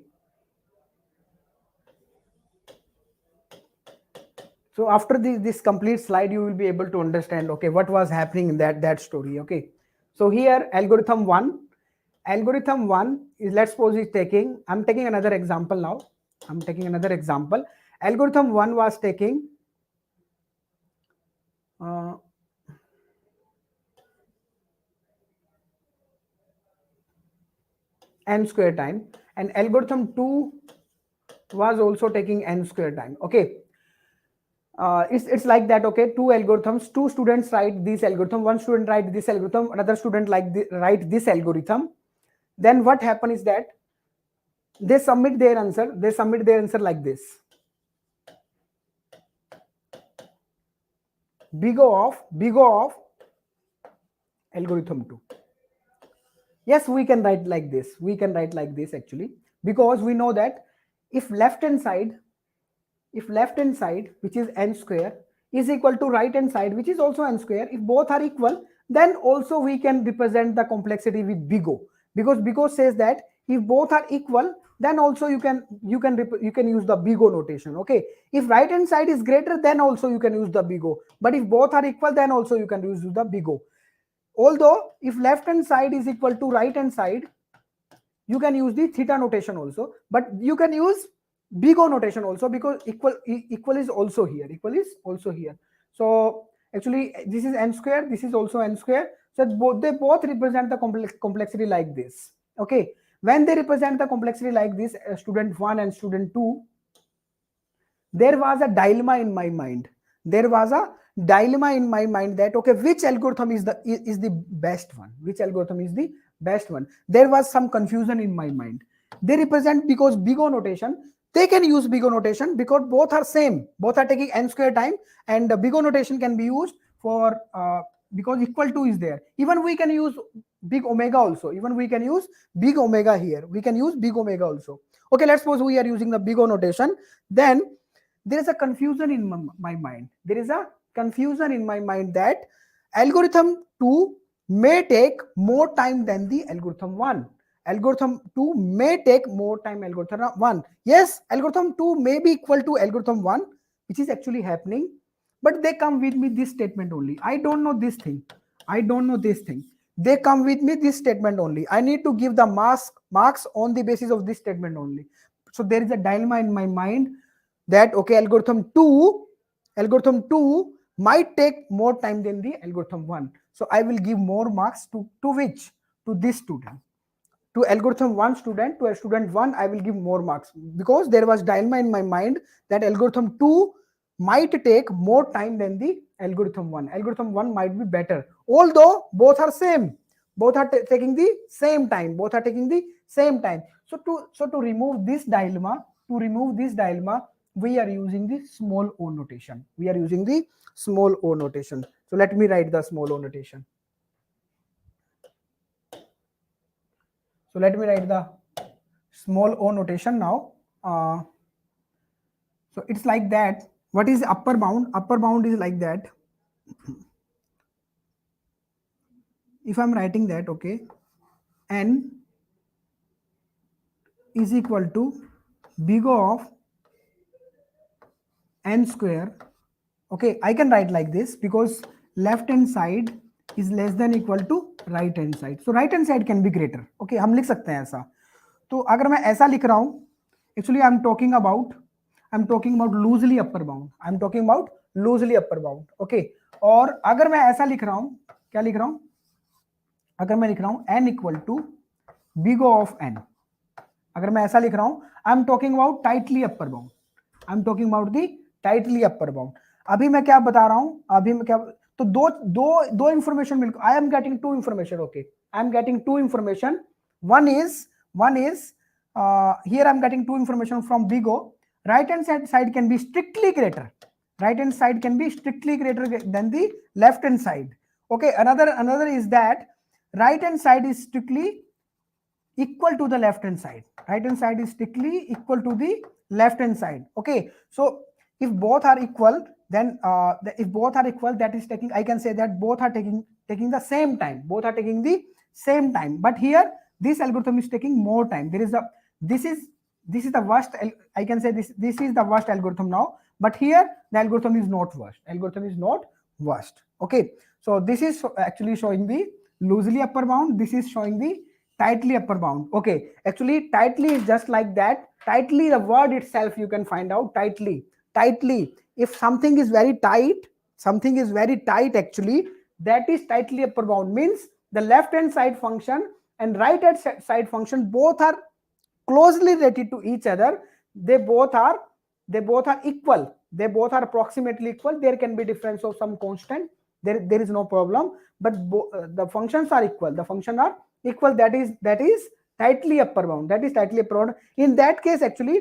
So after this complete slide, you will be able to understand, okay, what was happening in that story. Okay, so here algorithm one is, let's suppose I'm taking another example now. Algorithm one was taking n square time, and algorithm 2 was also taking n square time. Okay, it's like that. Okay, two algorithms, two students write this algorithm, one student write this algorithm, another student write this algorithm. Then what happens is that they submit their answer like this: big O of algorithm 2. Yes, we can write like this. Actually, because we know that if left hand side, which is n square, is equal to right hand side, which is also n square, if both are equal, then also we can represent the complexity with big O, because says that if both are equal, then also you can use the big O notation. Okay, if right hand side is greater, then also you can use the big O, but if both are equal, then also you can use the big O. Although if left hand side is equal to right hand side, you can use the theta notation also, but you can use big O notation also, because equal is also here. So actually this is n square, this is also n square. So they both represent the complexity like this. Okay, when they represent the complexity like this, student 1 and student 2, there was a dilemma in my mind. There was a dilemma in my mind that okay, which algorithm is the best one, which algorithm is the best one. There was some confusion in my mind. They represent, because big O notation, they can use big O notation because both are same, both are taking n square time, and the big O notation can be used for because equal to is there. Even we can use big omega also, even we can use big omega here, we can use big omega also. Okay, let's suppose we are using the big O notation. Then there is a confusion in my mind. There is a confusion in my mind that algorithm 2 may take more time than the algorithm 1. Algorithm 2 may take more time algorithm 1. Yes, algorithm 2 may be equal to algorithm 1, which is actually happening, but they come with me this statement only. I don't know this thing. I don't know this thing. They come with me this statement only. I need to give the marks on the basis of this statement only. So there is a dilemma in my mind that okay, algorithm 2 might take more time than the algorithm 1. So I will give more marks to which? To this student. To algorithm 1 student, to a student 1, I will give more marks, because there was dilemma in my mind that algorithm 2 might take more time than the algorithm 1. Algorithm 1 might be better, although both are same, both are taking the same time, both are taking the same time. So to remove this dilemma, we are using the small o notation. We are using the small o notation. So let me write the small o notation. So let me write the small o notation now. So it's like that. What is upper bound? Upper bound is like that. If I'm writing that, okay, n is equal to big O of n square. Okay, I can write like this because left hand side is less than equal to right hand side. So right hand side can be greater. Okay, हम लिख सकते हैं ऐसा. तो अगर मैं ऐसा लिख रहा हूं, actually I'm talking about loosely upper bound. I'm talking about loosely upper bound. Okay, और अगर मैं ऐसा लिख रहा हूं, क्या लिख रहा हूं? अगर मैं लिख रहा हूं n equal to big O of n, अगर मैं ऐसा लिख रहा हूं, I am talking about tightly upper bound, I am talking about the tightly upper bound. अभी मैं क्या बता रहा हूं, अभी मैं क्या, तो दो दो दो इंफॉर्मेशन मिल, I am getting two information. Okay, I am getting two information. one is here I am getting two information from big O. Right hand side can be strictly greater, right hand side can be strictly greater than the left hand side. Okay, another is that right hand side is strictly equal to the left hand side. Right hand side is strictly equal to the left hand side. Okay, so if both are equal, then if both are equal, that is taking, I can say that both are taking the same time, both are taking the same time. But here this algorithm is taking more time. There is a, this is the worst, I can say this is the worst algorithm now, but here the algorithm is not worst, algorithm is not worst. Okay, so this is actually showing the loosely upper bound, this is showing the tightly upper bound. Okay, actually tightly is just like that. Tightly, the word itself you can find out. Tightly, if something is very tight, something is very tight, actually that is tightly upper bound. Means the left hand side function and right hand side function both are closely related to each other. They both are equal, they both are approximately equal. There can be difference of some constant, there is no problem, but the functions are equal, the function are equal. That is tightly upper bound, that is tightly upper bound. In that case, actually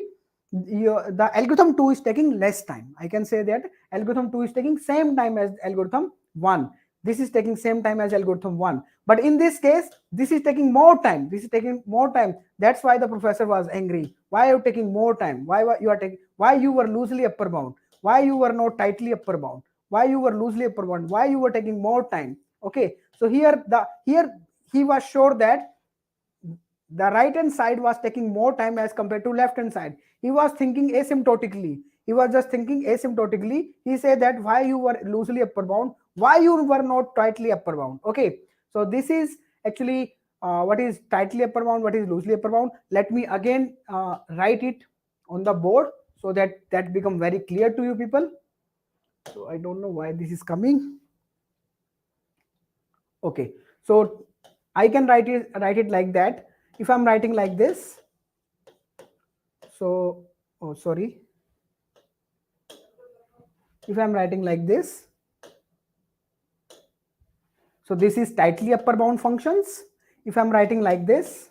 the algorithm 2 is taking less time. I can say that algorithm 2 is taking same time as algorithm 1. This is taking same time as algorithm 1, but in this case this is taking more time, this is taking more time. That's why the professor was angry. Why are you taking more time? Why you are taking, why you were loosely upper bound, why you were not tightly upper bound, why you were loosely upper bound, why you were taking more time? Okay, so here he was sure that the right hand side was taking more time as compared to left hand side. He was thinking asymptotically, he was just thinking asymptotically. He said that why you were loosely upper bound, why you were not tightly upper bound. Okay, so this is actually what is tightly upper bound, what is loosely upper bound. Let me again write it on the board so that become very clear to you people. So I don't know why this is coming. Okay, so I can write it like that. If I'm writing like this, so oh sorry, if I'm writing like this, So this is tightly upper bound functions. If I'm writing like this,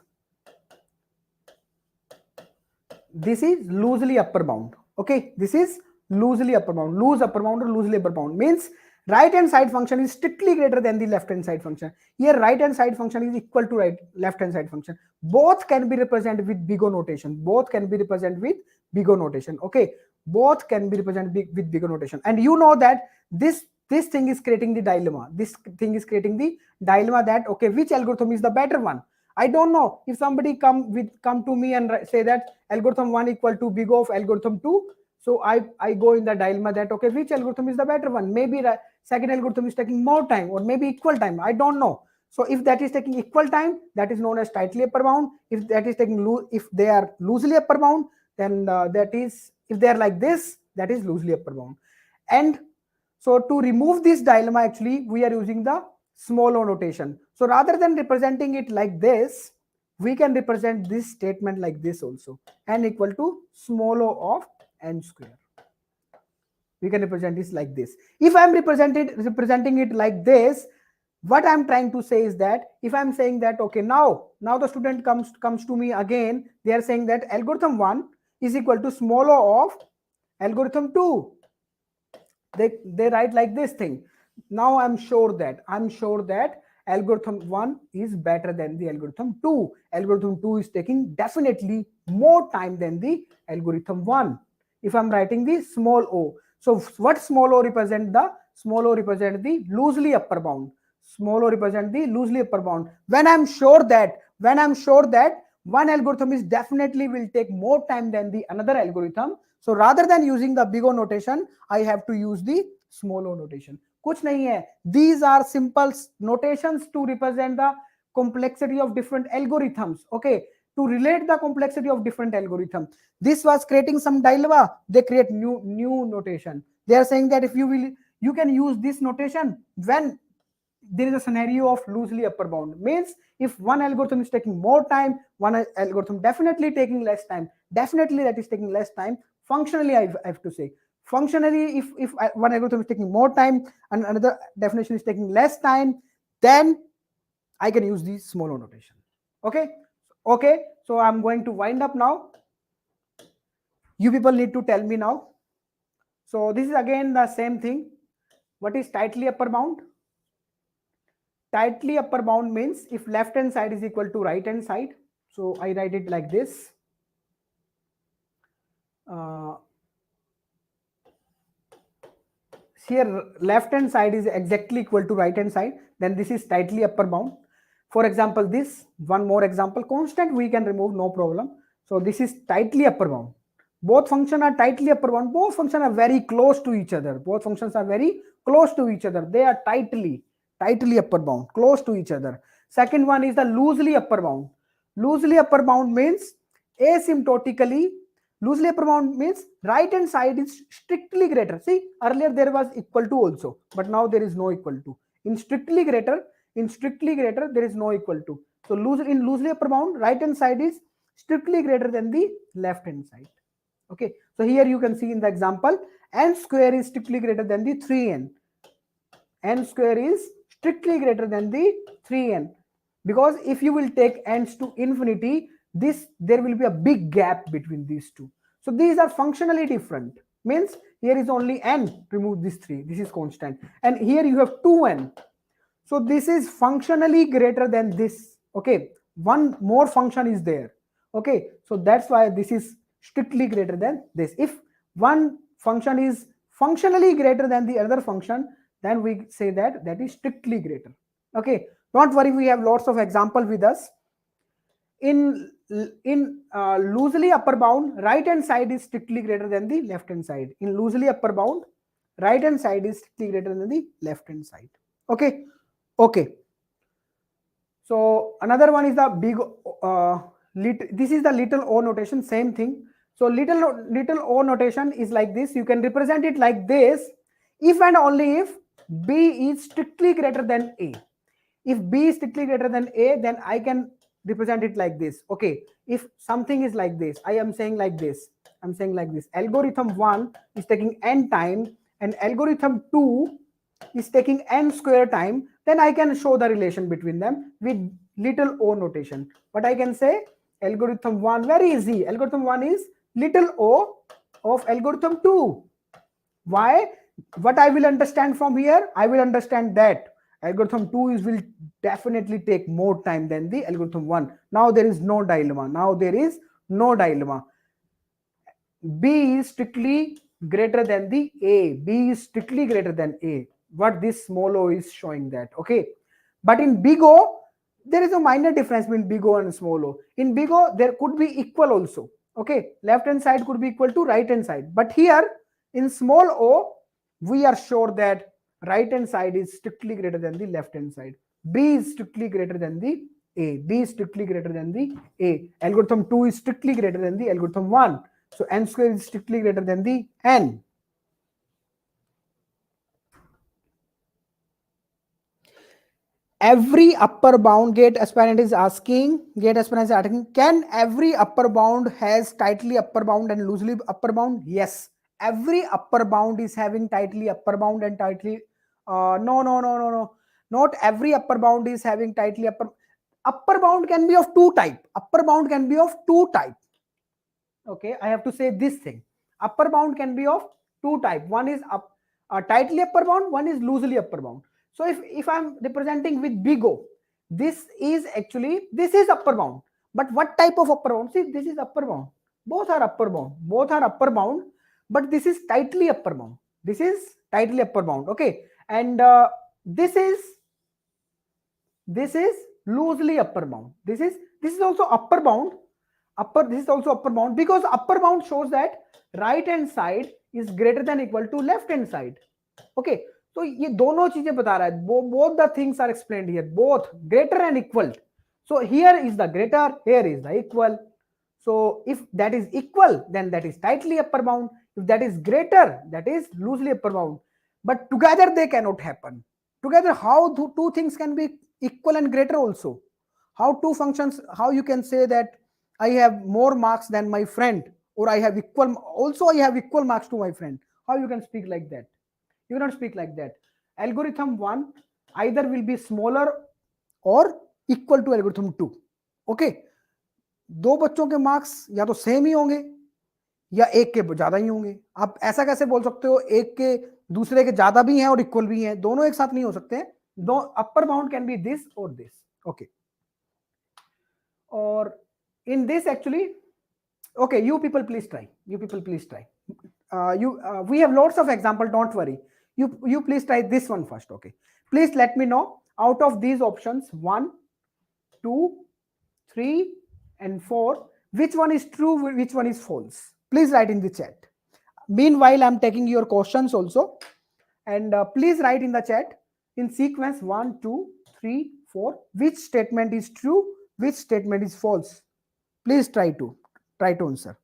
this is loosely upper bound. Okay, this is loosely upper bound. Loose upper bound or loosely upper bound means right hand side function is strictly greater than the left hand side function. Here right hand side function is equal to left hand side function. Both can be represented with big O notation. Both can be represented with big O notation. Okay, both can be represented with big O notation. And you know that this thing is creating the dilemma. This thing is creating the dilemma that okay, which algorithm is the better one? I don't know. If somebody come to me and say that algorithm 1 equal to big O of algorithm 2, so I go in the dilemma that okay, which algorithm is the better one? Maybe the second algorithm is taking more time or maybe equal time. I don't know. So if that is taking equal time, that is known as tightly upper bound. If that is taking if they are loosely upper bound, then that is, if they are like this, that is loosely upper bound. And so to remove this dilemma, actually we are using the small o notation. So rather than representing it like this, we can represent this statement like this also. N equal to small o of n square. We can represent this like this. If I'm representing it like this, what I'm trying to say is that if I'm saying that okay, now the student comes to me again, they are saying that algorithm 1 is equal to small o of algorithm 2. They write like this thing. Now I'm sure that algorithm 1 is better than the algorithm 2. Algorithm 2 is taking definitely more time than the algorithm 1. If I'm writing the small o, so what small o represent? The small o represent the loosely upper bound. Small o represent the loosely upper bound. When I'm sure that one algorithm is definitely will take more time than the another algorithm, so rather than using the big O notation, I have to use the small o notation. कुछ नहीं है. These are simple notations to represent the complexity of different algorithms. Okay, to relate the complexity of different algorithms. This was creating some dilemma. They create new notation. They are saying that if you can use this notation when there is a scenario of loosely upper bound. Means if one algorithm is taking more time, one algorithm definitely taking less time. Definitely that is taking less time. Functionally, I have to say. Functionally, if one algorithm is taking more time and another definition is taking less time, then I can use the small o notation. Okay. Okay. So I'm going to wind up now. You people need to tell me now. So this is again the same thing. What is tightly upper bound? Tightly upper bound means if left hand side is equal to right hand side. So I write it like this. Here left hand side is exactly equal to right hand side, then this is tightly upper bound. For example, this one more example, constant we can remove, no problem. So this is tightly upper bound. Both functions are tightly upper bound. Both functions are very close to each other. Both functions are very close to each other. They are tightly upper bound, close to each other. Second one is the loosely upper bound. Loosely upper bound means asymptotically. Loosely upper bound means right hand side is strictly greater. See, earlier there was equal to also, but now there is no equal to. In strictly greater, there is no equal to. So in loosely upper bound, right hand side is strictly greater than the left hand side. Okay, so here you can see in the example, n square is strictly greater than the 3n. N square is strictly greater than the 3n, because if you will take n's to infinity, there will be a big gap between these two. So these are functionally different. Means here is only n, remove this 3, this is constant, and here you have 2n. So this is functionally greater than this. Okay, one more function is there. Okay, so that's why this is strictly greater than this. If one function is functionally greater than the other function, then we say that is strictly greater. Okay, don't worry, we have lots of example with us. In loosely upper bound, right hand side is strictly greater than the left hand side. In loosely upper bound, right hand side is strictly greater than the left hand side. Okay. Okay. So another one is the big this is the little o notation, same thing. So little o notation is like this. You can represent it like this, if and only if b is strictly greater than a. If b is strictly greater than a, then I can represent it like this. Okay, if something is like this, I am saying like this. I'm saying like this. Algorithm 1 is taking n time and algorithm 2 is taking n square time, then I can show the relation between them with little o notation. But I can say algorithm 1, very easy. Algorithm 1 is little o of algorithm 2. Why? What I will understand from here, I will understand that algorithm 2 is will definitely take more time than the algorithm 1. Now there is no dilemma. Now there is no dilemma. B is strictly greater than the A. B is strictly greater than A. What this small o is showing that. Okay. But in big O, there is a minor difference between big O and small o. In big O, there could be equal also. Okay. Left hand side could be equal to right hand side. But here in small o, we are sure that right hand side is strictly greater than the left hand side. B is strictly greater than the A. B is strictly greater than the A. Algorithm 2 is strictly greater than the algorithm 1. So n square is strictly greater than the n. Every upper bound, gate aspirant is asking, can every upper bound has tightly upper bound and loosely upper bound? Yes. Every upper bound is having tightly upper bound and tightly, no. Not every upper bound is having tightly upper bound can be of two type. Upper bound can be of two type. Okay, I have to say this thing. Upper bound can be of two type. One is tightly upper bound, one is loosely upper bound. So if I'm representing with big O, this is upper bound. But what type of upper bound? See, this is upper bound. Both are upper bound. Both are upper bound, but this is tightly upper bound. This is tightly upper bound. Okay, and this is loosely upper bound. This is also upper bound. This is also upper bound, because upper bound shows that right hand side is greater than equal to left hand side. Okay, so ये दोनों चीजें बता रहा है. Both the things are explained here, both greater and equal. So here is the greater, here is the equal. So if that is equal, then that is tightly upper bound. If that is greater, that is loosely upper bound. But together they cannot happen. Together, how two things can be equal and greater also? How two functions, how you can say that I have more marks than my friend, or I have equal, also I have equal marks to my friend? How you can speak like that? You cannot speak like that. Algorithm 1 either will be smaller or equal to algorithm 2. Okay, दो बच्चों के marks या तो same ही होंगे या एक के ज्यादा ही होंगे. आप ऐसा कैसे बोल सकते हो एक के दूसरे के ज्यादा भी हैं और इक्वल भी हैं? दोनों एक साथ नहीं हो सकते. दो upper bound can be this और दिस. ओके, और in this actually, okay, you people please try. We have lots of example, don't worry. You please try this one first. Okay, please let me know out of these options 1, 2, 3 and 4, which one is true, which one is false. Please write in the chat. Meanwhile, I'm taking your questions also, and please write in the chat in sequence 1, 2, 3, 4 which statement is true, which statement is false. Please try to answer.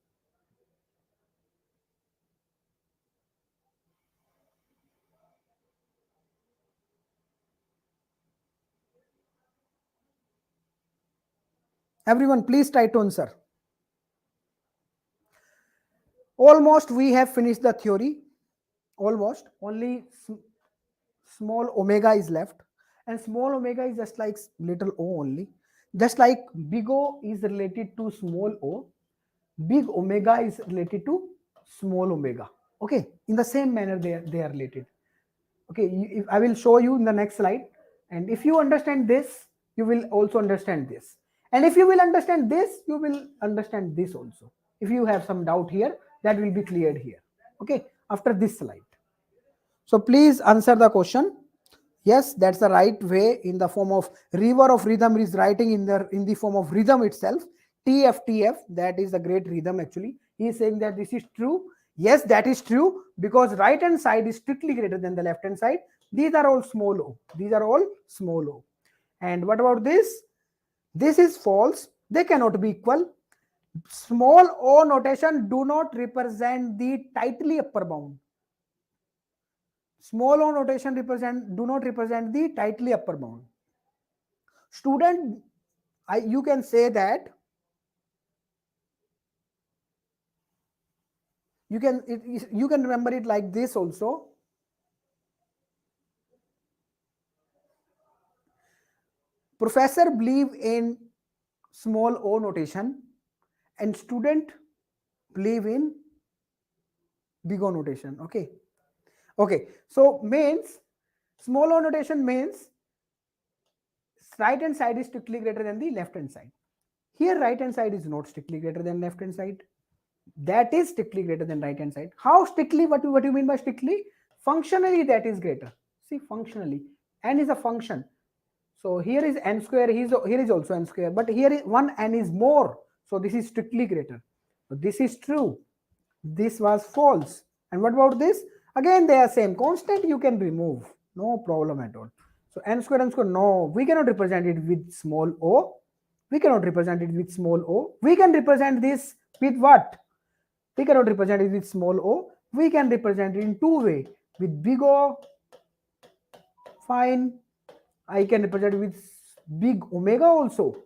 Everyone, please try to answer. Almost we have finished the theory. Almost. Only small omega is left, and small omega is just like little o only. Just like big O is related to small o, big omega is related to small omega. Okay, in the same manner they are related. Okay, if I will show you in the next slide, and if you understand this, you will also understand this, and if you will understand this, you will understand this also. If you have some doubt here, that will be cleared here. Okay, after this slide. So please answer the question. Yes, that's the right way. In the form of river of rhythm is writing in the form of rhythm itself. TF, that is the great rhythm actually. He is saying that this is true. Yes, that is true, because right hand side is strictly greater than the left hand side. These are all small o. These are all small o. And what about this? This is false. They cannot be equal. Small o notation do not represent the tightly upper bound. Small o notation do not represent the tightly upper bound. Student, you can say that you can remember it like this also. Professor believe in small o notation and student believe in big O notation. Okay. Okay. So means small o notation means right hand side is strictly greater than the left hand side. Here right hand side is not strictly greater than left hand side. That is strictly greater than right hand side. How strictly? What do you mean by strictly? Functionally that is greater. See, functionally n is a function. So here is n square, here is also n square, but here is one n is more. So this is strictly greater. So this is true. This was false. And what about this? Again, they are same. Constant you can remove. No problem at all. So n square, no. We cannot represent it with small o. We cannot represent it with small o. We can represent this with what? We cannot represent it with small o. We can represent it in two ways. With big O, fine. I can represent it with big omega also,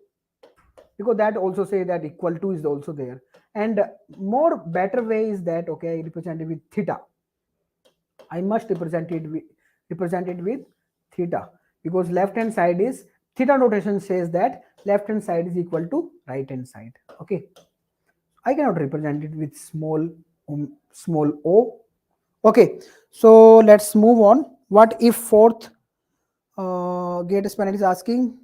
because that also say that equal to is also there. And more better way is that, okay, I represent it with theta. I must represent it with theta, because left hand side is, theta notation says that left hand side is equal to right hand side. Okay, I cannot represent it with small o. Okay, so let's move on. What if fourth greatest panel is asking,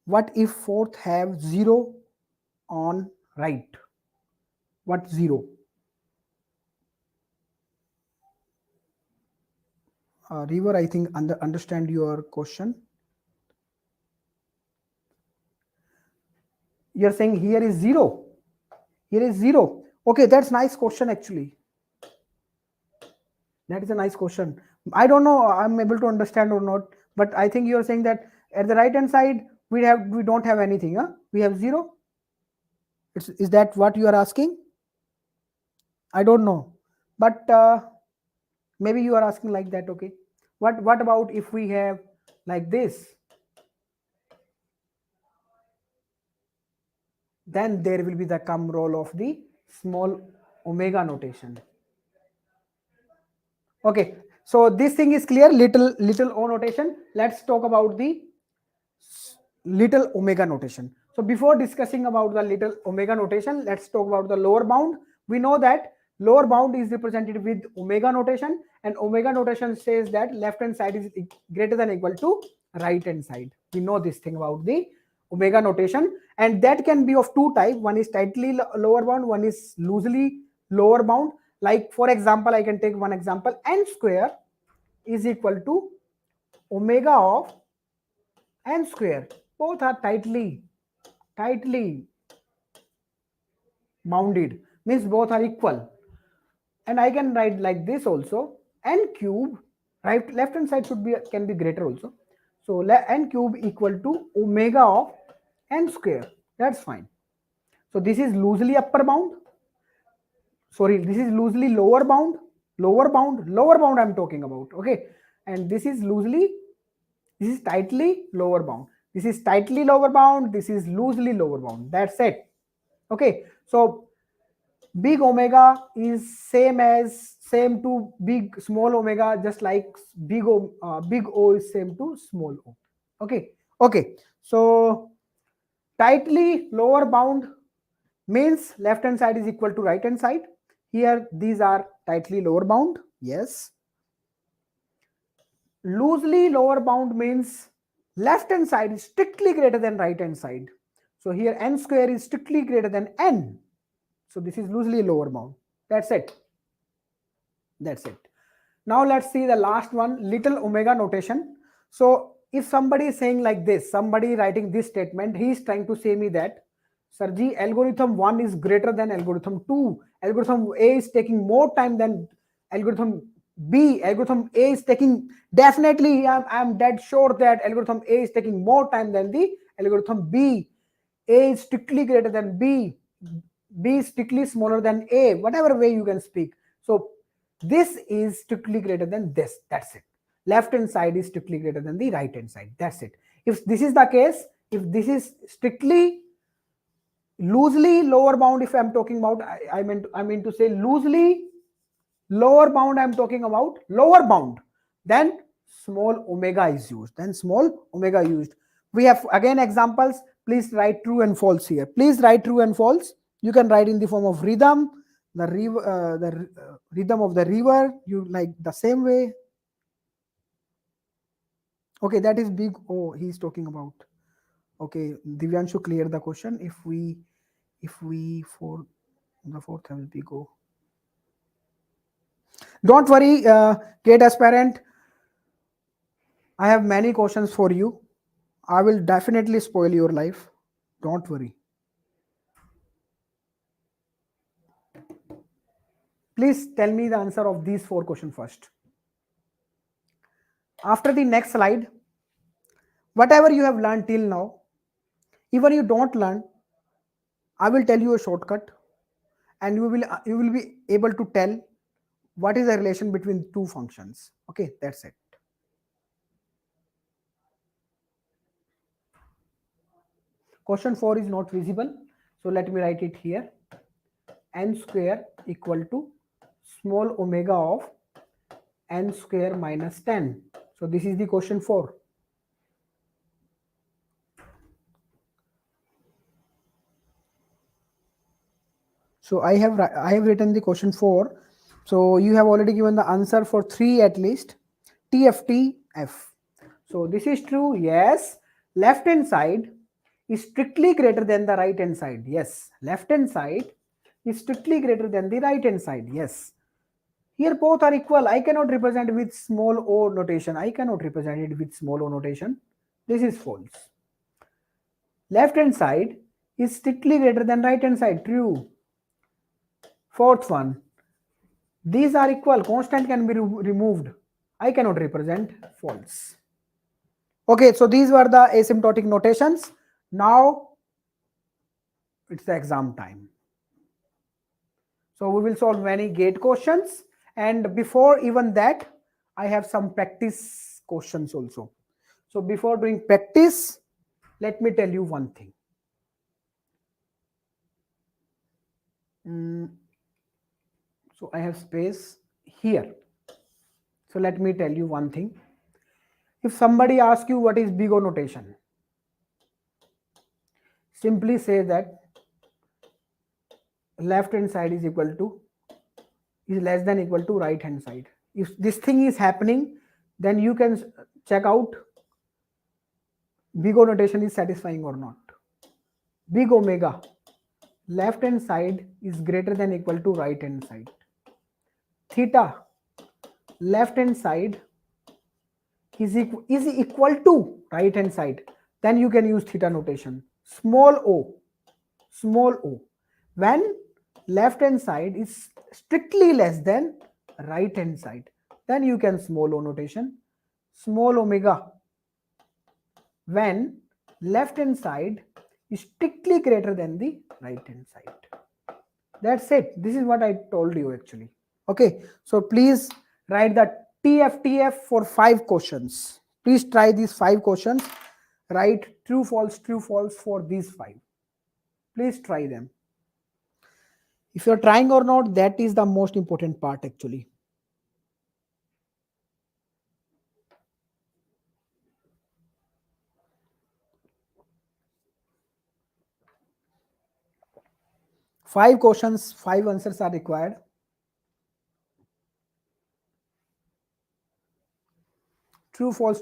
what if fourth have 0 on right? What 0? River, I think understand your question. You're saying here is 0. Here is 0. Okay, that's nice question actually. That is a nice question. I don't know I'm able to understand or not, but I think you're saying that at the right hand side we don't have anything. We have 0. Is that what you are asking? I don't know, but maybe you are asking like that. Okay, what about if we have like this? Then there will be the come role of the small omega notation. Okay, so this thing is clear. Little o notation. Let's talk about the little omega notation. So before discussing about the little omega notation, let's talk about the lower bound. We know that lower bound is represented with omega notation, and omega notation says that left hand side is greater than or equal to right hand side. We know this thing about the omega notation, and that can be of two types. One is tightly lower bound, one is loosely lower bound. Like for example, I can take one example: n square is equal to omega of n square. Both are tightly bounded, means both are equal. And I can write like this also: n cube, right, left hand side should be, can be greater also. So n cube equal to omega of n square. That's fine. So this is loosely upper bound. Sorry, this is loosely lower bound. Lower bound I'm talking about. Okay, and this is tightly lower bound. This is tightly lower bound. This is loosely lower bound. That's it. Okay, so big omega is same to big small omega, just like big O is same to small o. Okay, so tightly lower bound means left hand side is equal to right hand side. Here these are tightly lower bound. Yes. Loosely lower bound means left hand side is strictly greater than right hand side. So here n square is strictly greater than n. So this is loosely lower bound. That's it. Now let's see the last one, little omega notation. So if somebody is saying like this, somebody writing this statement, he is trying to say me that, Sarji, algorithm 1 is greater than algorithm 2. Algorithm A is taking more time than algorithm B. Algorithm A is taking, definitely I'm dead sure that algorithm A is taking more time than the algorithm B. A is strictly greater than B. B is strictly smaller than A. Whatever way you can speak. So this is strictly greater than this. That's it. Left hand side is strictly greater than the right hand side. That's it. If this is the case, if this is strictly loosely lower bound, if I'm talking about, I mean to say loosely lower bound, I'm talking about lower bound, then small omega is used. Then small omega used. We have again examples. Please write true and false here. Please write true and false. You can write in the form of rhythm, the rhythm of the river. You like the same way. Okay, that is big O he's talking about. Okay, Divyanshu clear the question. If we for the fourth have big O. Don't worry, GATE aspirant. I have many questions for you. I will definitely spoil your life. Don't worry. Please tell me the answer of these 4 questions first. After the next slide, whatever you have learned till now, even you don't learn, I will tell you a shortcut, and you will be able to tell what is the relation between 2 functions. Okay, that's it. Question 4 is not visible, so let me write it here. N square equal to small omega of n square minus 10. So this is the question 4. So I have written the question 4. So you have already given the answer for 3 at least. TFTF. So this is true. Yes. Left hand side is strictly greater than the right hand side. Yes. Left hand side is strictly greater than the right hand side. Yes. Here both are equal. I cannot represent with small o notation. I cannot represent it with small o notation. This is false. Left hand side is strictly greater than right hand side. True. Fourth one. These are equal. Constant can be removed. I cannot represent. False. Okay, so these were the asymptotic notations. Now it's the exam time. So we will solve many GATE questions, and before even that, I have some practice questions also. So before doing practice, let me tell you one thing. So I have space here. So let me tell you one thing. If somebody asks you what is big O notation, simply say that left hand side is less than equal to right hand side. If this thing is happening, then you can check out big O notation is satisfying or not. Big omega, left hand side is greater than equal to right hand side. Theta, left hand side is equal to right hand side. Then you can use theta notation. Small o, when left hand side is strictly less than right hand side, then you can small o notation. Small omega, when left hand side is strictly greater than the right hand side. That's it. This is what I told you actually. Okay, so please write the TFTF for 5 questions. Please try these 5 questions. Write true false for these 5. Please try them. If you're trying or not, that is the most important part actually. Five questions, 5 answers are required. True false.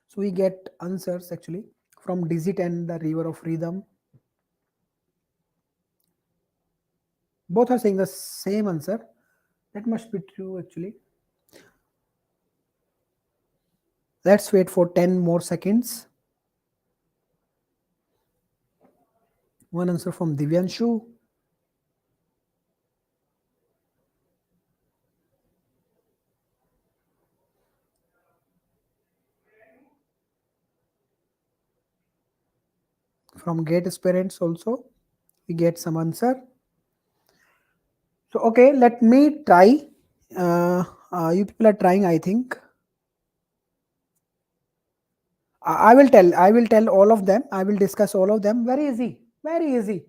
So we get answers actually from digit and the river of rhythm. Both are saying the same answer. That must be true actually. Let's wait for 10 more seconds. One answer from Divyanshu. From GET aspirants also, we get some answer. So okay, let me try. You people are trying, I think. I will tell. I will tell all of them. I will discuss all of them. Very easy. Very easy.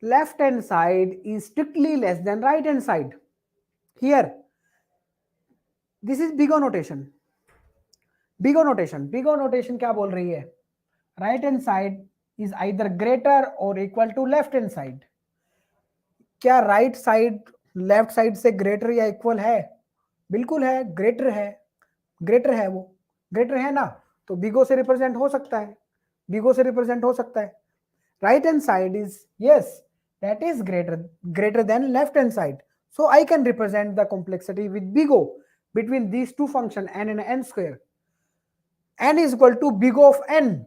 Left hand side is strictly less than right hand side. Here, this is big O notation. Big O notation. Big O notation क्या बोल रही है? Right hand side is either greater or equal to left hand side. क्या right side left side से greater या equal है? बिल्कुल है, greater है, greater है वो, greater है ना, तो big O से represent हो सकता है, big O से represent हो सकता है. Right hand side is yes, that is greater than left hand side. So I can represent the complexity with big O between these two functions n and n square. N is equal to big O of n.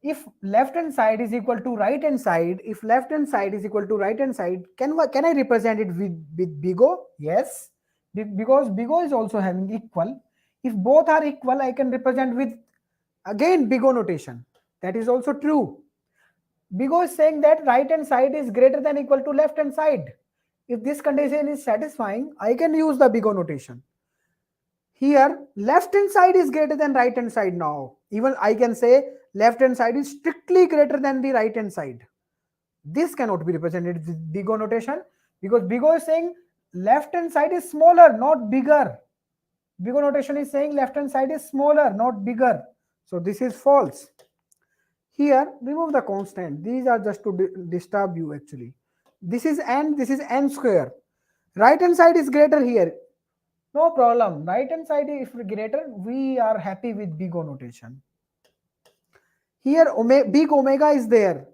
If left hand side is equal to right hand side, if left hand side is equal to right hand side, can I represent it with big O? Yes, because big O is also having equal. If both are equal, I can represent with again big O notation. That is also true. Big O is saying that right hand side is greater than equal to left hand side. If this condition is satisfying, I can use the big O notation. Here, left hand side is greater than right hand side now. Even I can say left hand side is strictly greater than the right hand side. This cannot be represented with big O notation because big O is saying left hand side is smaller, not bigger. Big O notation is saying left hand side is smaller, not bigger. So this is false. Here, remove the constant. These are just to disturb you actually. This is n square. Right hand side is greater here. No problem. Right hand side if greater, we are happy with big O notation. Here big omega is there.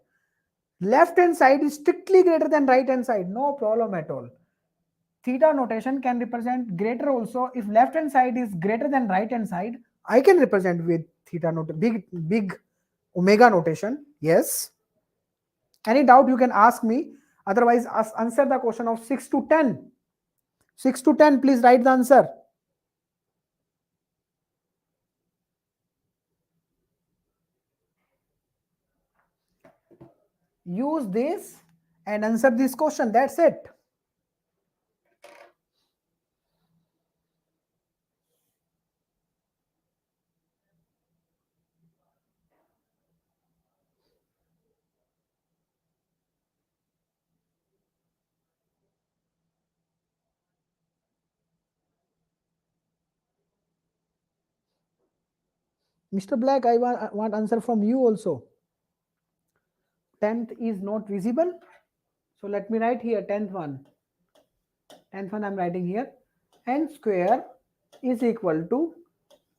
Left hand side is strictly greater than right hand side. No problem at all. Theta notation can represent greater also. If left hand side is greater than right hand side, I can represent with theta big omega notation. Yes. Any doubt you can ask me. Otherwise, answer the question of 6 to 10. 6 to 10, please write the answer. Use this and answer this question. That's it. Mr. Black, I want answer from you also. 10th is not visible. So let me write here 10th one. 10th one I'm writing here. N square is equal to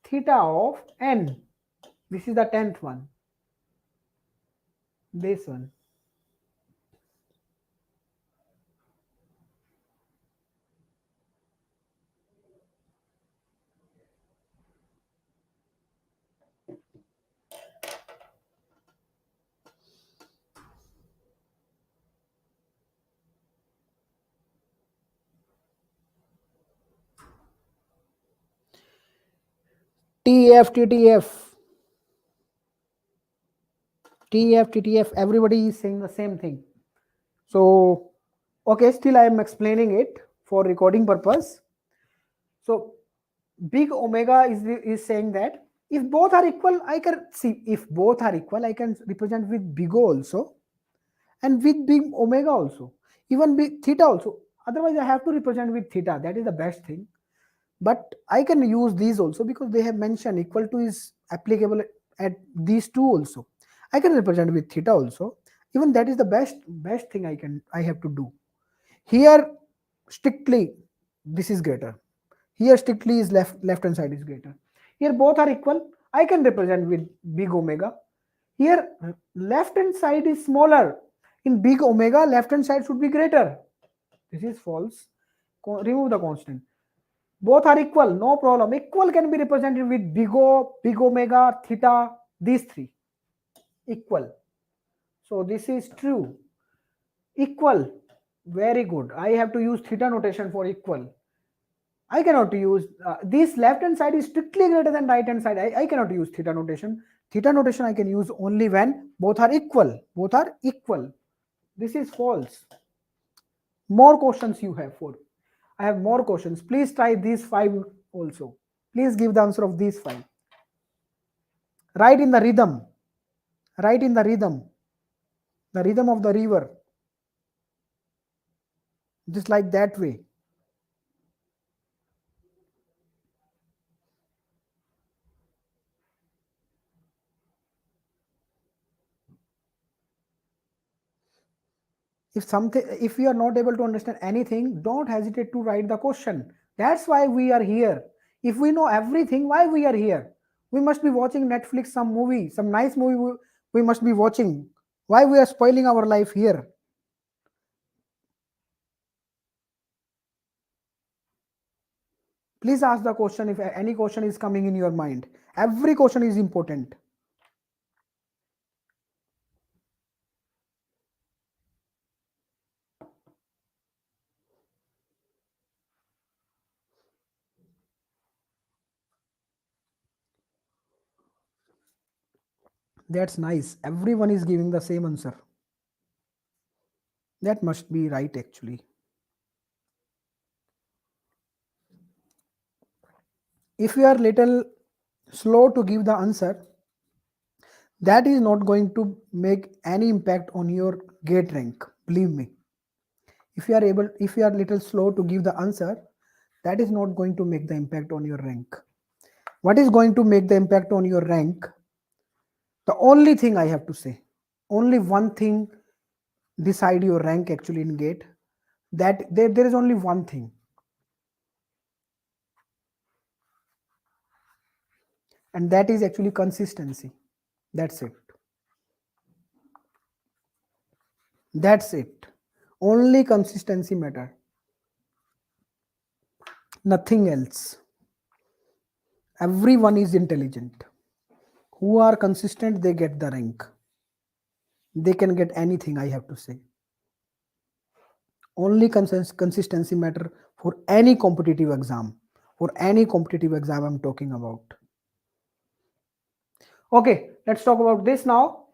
theta of n. This is the 10th one. This one. TF, everybody is saying the same thing. So, okay, still I am explaining it for recording purpose. So, big omega is saying that if both are equal, I can see if both are equal, I can represent with big O also and with big omega also, even big theta also. Otherwise, I have to represent with theta. That is the best thing. But I can use these also because they have mentioned equal to is applicable at these two also. I can represent with theta also. Even that is the best thing I have to do. Here strictly this is greater. Here strictly is left hand side is greater. Here both are equal. I can represent with big omega. Here left hand side is smaller. In big omega, left hand side should be greater. This is false. Remove the constant. Both are equal, no problem. Equal can be represented with big O, big omega, theta, these three. Equal. So this is true. Equal. Very good. I have to use theta notation for equal. I cannot use this left hand side is strictly greater than right hand side. I cannot use theta notation. Theta notation I can use only when both are equal. Both are equal. This is false. More questions you have for. I have more questions. Please try these 5 also. Please give the answer of these 5. Write in the rhythm. Write in the rhythm. The rhythm of the river. Just like that way. If we are not able to understand anything, don't hesitate to write the question. That's why we are here. If we know everything, why we are here? We must be watching Netflix, some movie, some nice movie we must be watching. Why we are spoiling our life here? Please ask the question if any question is coming in your mind. Every question is important. That's nice. Everyone is giving the same answer. That must be right actually. If you are little slow to give the answer, that is not going to make any impact on your gate rank. Believe me. If you are little slow to give the answer, that is not going to make the impact on your rank. What is going to make the impact on your rank? The only thing I have to say, only one thing decide your rank actually in gate, that there is only one thing, and that is actually consistency. That's it. That's it. Only consistency matter, nothing else. Everyone is intelligent. Who are consistent, they get the rank. They can get anything, I have to say. Only consistency matter for any competitive exam. For any competitive exam I'm talking about. Okay, let's talk about this now.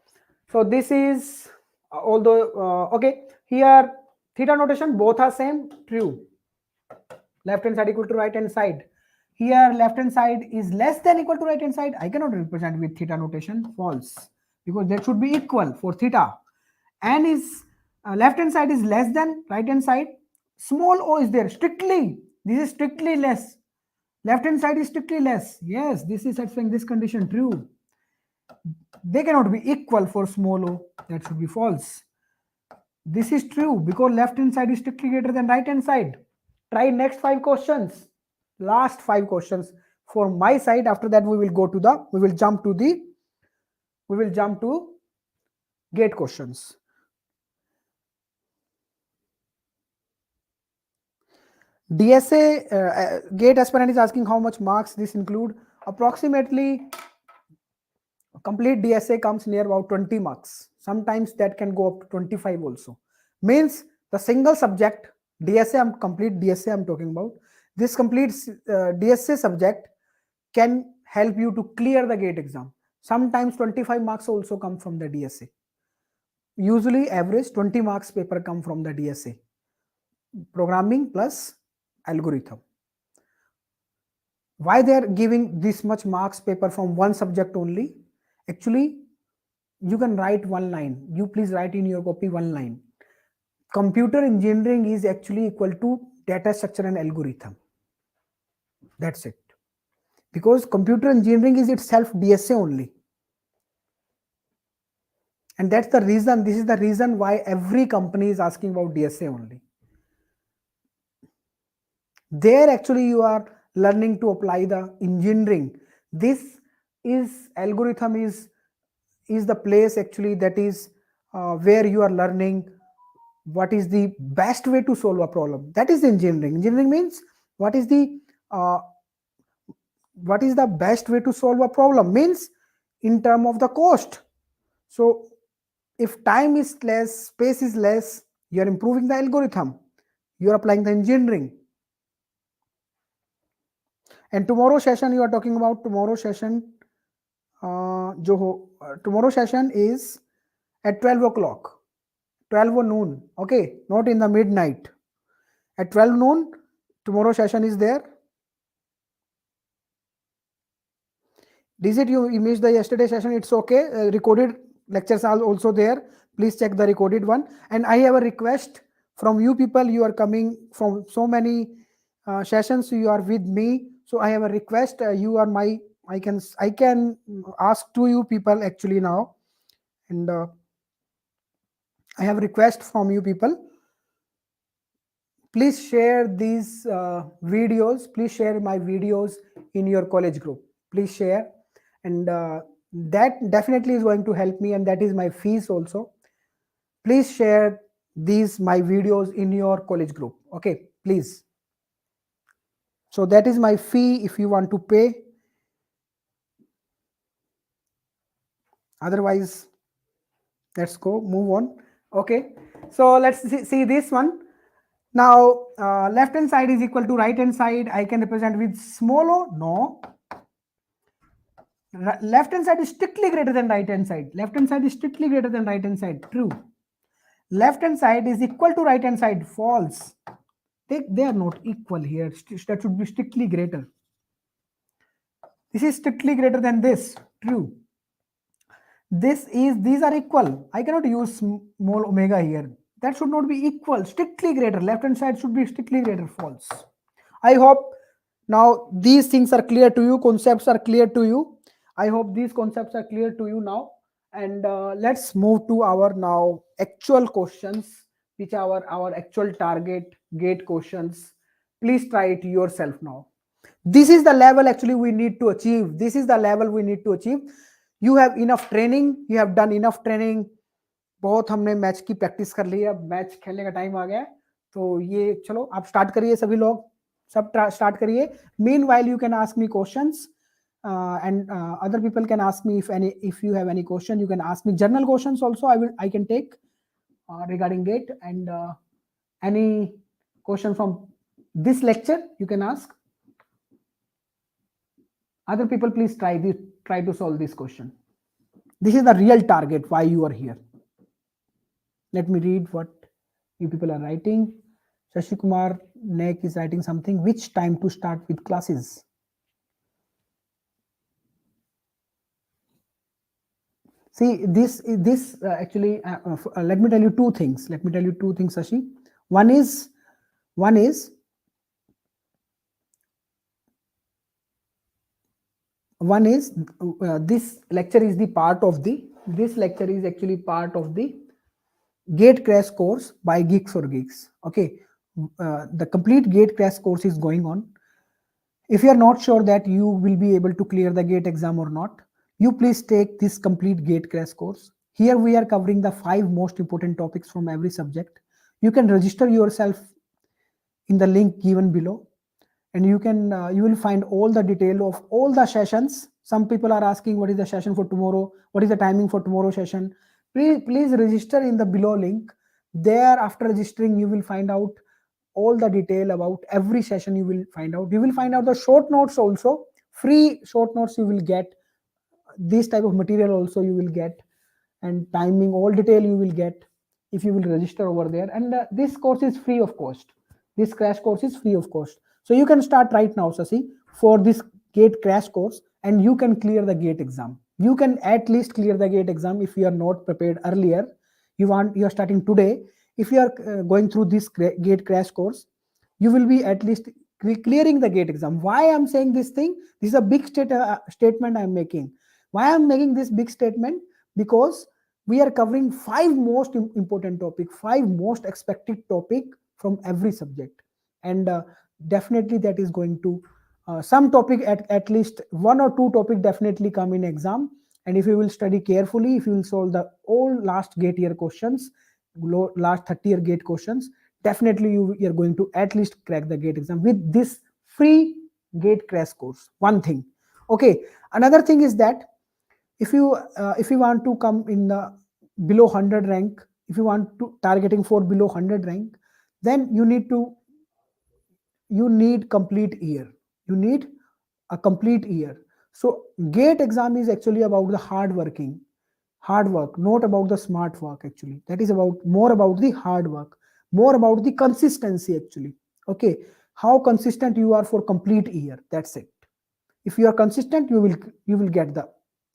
So this is okay, here theta notation, both are same, true. Left hand side equal to right hand side. Here left hand side is less than equal to right hand side. I cannot represent with theta notation, false, because that should be equal for theta. And is left hand side is less than right hand side. Small o is there strictly. This is strictly less. Left hand side is strictly less. Yes, this is satisfying this condition, true. They cannot be equal for small o. That should be false. This is true because left hand side is strictly greater than right hand side. Try next 5 questions. Last 5 questions for my side. After that we will jump to gate questions. DSA gate aspirant is asking how much marks this include. Approximately complete DSA comes near about 20 marks. Sometimes that can go up to 25 also. Means the single subject complete DSA I'm talking about. This complete DSA subject can help you to clear the gate exam. Sometimes 25 marks also come from the DSA. Usually average 20 marks paper come from the DSA. Programming plus algorithm. Why they are giving this much marks paper from one subject only? Actually, you can write one line. You please write in your copy one line. Computer engineering is actually equal to data structure and algorithm. That's it. Because computer engineering is itself DSA only. And that's the reason, this is the reason why every company is asking about DSA only. There actually you are learning to apply the engineering. This is algorithm is the place actually that is where you are learning what is the best way to solve a problem. That is engineering. Engineering means what is the best way to solve a problem, means in term of the cost. So if time is less, space is less, you are improving the algorithm, you are applying the engineering. And tomorrow session, you are talking about tomorrow session, जो हो tomorrow session is at 12 o'clock, 12 noon. Okay, not in the midnight. At 12 noon, tomorrow session is there. Digit, you missed the yesterday session, it's okay. Recorded lectures are also there. Please check the recorded one. And I have a request from you people. You are coming from so many sessions. You are with me. So I have a request. You are my, I can ask to you people actually now. And I have a request from you people. Please share these videos. Please share my videos in your college group. Please share. And that definitely is going to help me, and that is my fees also. Please share these my videos in your college group. Okay, please. So that is my fee if you want to pay. Otherwise, let's go move on. Okay, so let's see this one. Now left hand side is equal to right hand side. I can represent with small o. No, left hand side is strictly greater than right hand side. Left hand side is strictly greater than right hand side. True. Left hand side is equal to right hand side. False. They are not equal here. That should be strictly greater. This is strictly greater than this. True. These are equal. I cannot use small omega here. That should not be equal. Strictly greater. Left hand side should be strictly greater. False. I hope now these things are clear to you. Concepts are clear to you. I hope these concepts are clear to you now. And let's move to our now actual questions, which are our actual target gate questions. Please try it yourself now. This is the level actually we need to achieve. This is the level we need to achieve. You have enough training. You have done enough training. बहुत हमने match की practice कर ली है. अब match खेलने का time आ गया है. तो ये चलो आप स्टार्ट करिए सभी लोग. सब स्टार्ट करिए. Meanwhile you can ask me questions. And other people can ask me if you have any question. You can ask me general questions also. I can take regarding it, and any question from this lecture you can ask. Other people, please try to solve this question. This is the real target why you are here. Let me read what you people are writing. Shashi Kumar Naik is writing something. Which time to start with classes? See, this actually, let me tell you two things. Shashi. One is this lecture is the part of the. This lecture is actually part of the Gate Crash course by GeeksforGeeks. Okay, the complete Gate Crash course is going on. If you are not sure that you will be able to clear the GATE exam or not, you please take this complete GATE Crash course. Here we are covering the 5 most important topics from every subject. You can register yourself in the link given below, and you will find all the detail of all the sessions. Some people are asking what is the session for tomorrow, what is the timing for tomorrow session. Please register in the below link. There, after registering, you will find out all the detail about every session. You will find out the short notes also. Free short notes you will get. This type of material also you will get, and timing, all detail you will get if you will register over there. And this course is free of cost. This crash course is free of cost. So you can start right now, Sasi, for this GATE crash course, and you can clear the GATE exam. You can at least clear the GATE exam if you are not prepared earlier. You are starting today. If you are going through this GATE crash course, you will be at least clearing the GATE exam. Why I'm saying this thing? This is a big statement I'm making. Why I'm making this big statement? Because we are covering 5 most important topic, 5 most expected topic from every subject, and definitely that is going to some topic at least 1 or 2 topic definitely come in exam. And if you will study carefully, if you will solve the all last GATE year questions, last 30-year GATE questions, definitely you are going to at least crack the GATE exam with this free GATE crash course. One thing. Okay, another thing is that if you want to come in the below 100 rank, if you want to targeting for below 100 rank, then you need complete year. You need a complete year. So GATE exam is actually about the hard work, not about the smart work actually. That is about more about the hard work, more about the consistency actually. Okay, how consistent you are for complete year. That's it. If you are consistent, you will get the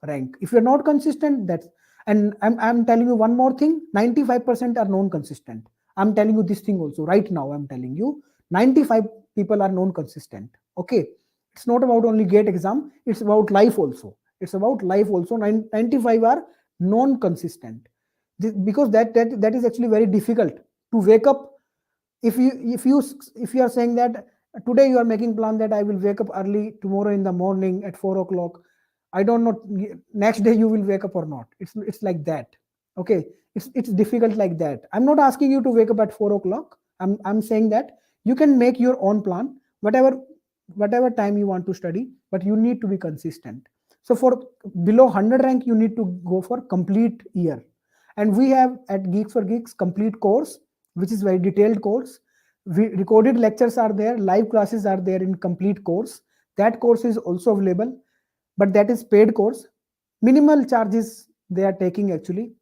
rank. If you're not consistent, that's, and I'm telling you one more thing, 95% are non-consistent. I'm telling you this thing also right now. I'm telling you 95 people are non-consistent. Okay, it's not about only GATE exam, it's about life also. It's about life also. 95 are non-consistent. Because that is actually very difficult to wake up. If you are saying that today you are making plan that I will wake up early tomorrow in the morning at 4 o'clock, I don't know next day you will wake up or not. It's like that. Okay, it's difficult like that. I'm not asking you to wake up at 4 o'clock. I'm saying that you can make your own plan, whatever time you want to study, but you need to be consistent. So for below 100 rank, you need to go for complete year. And we have at Geeks for Geeks complete course, which is very detailed course. Recorded lectures are there, live classes are there in complete course. That course is also available, but that is paid course. Minimal charges they are taking actually.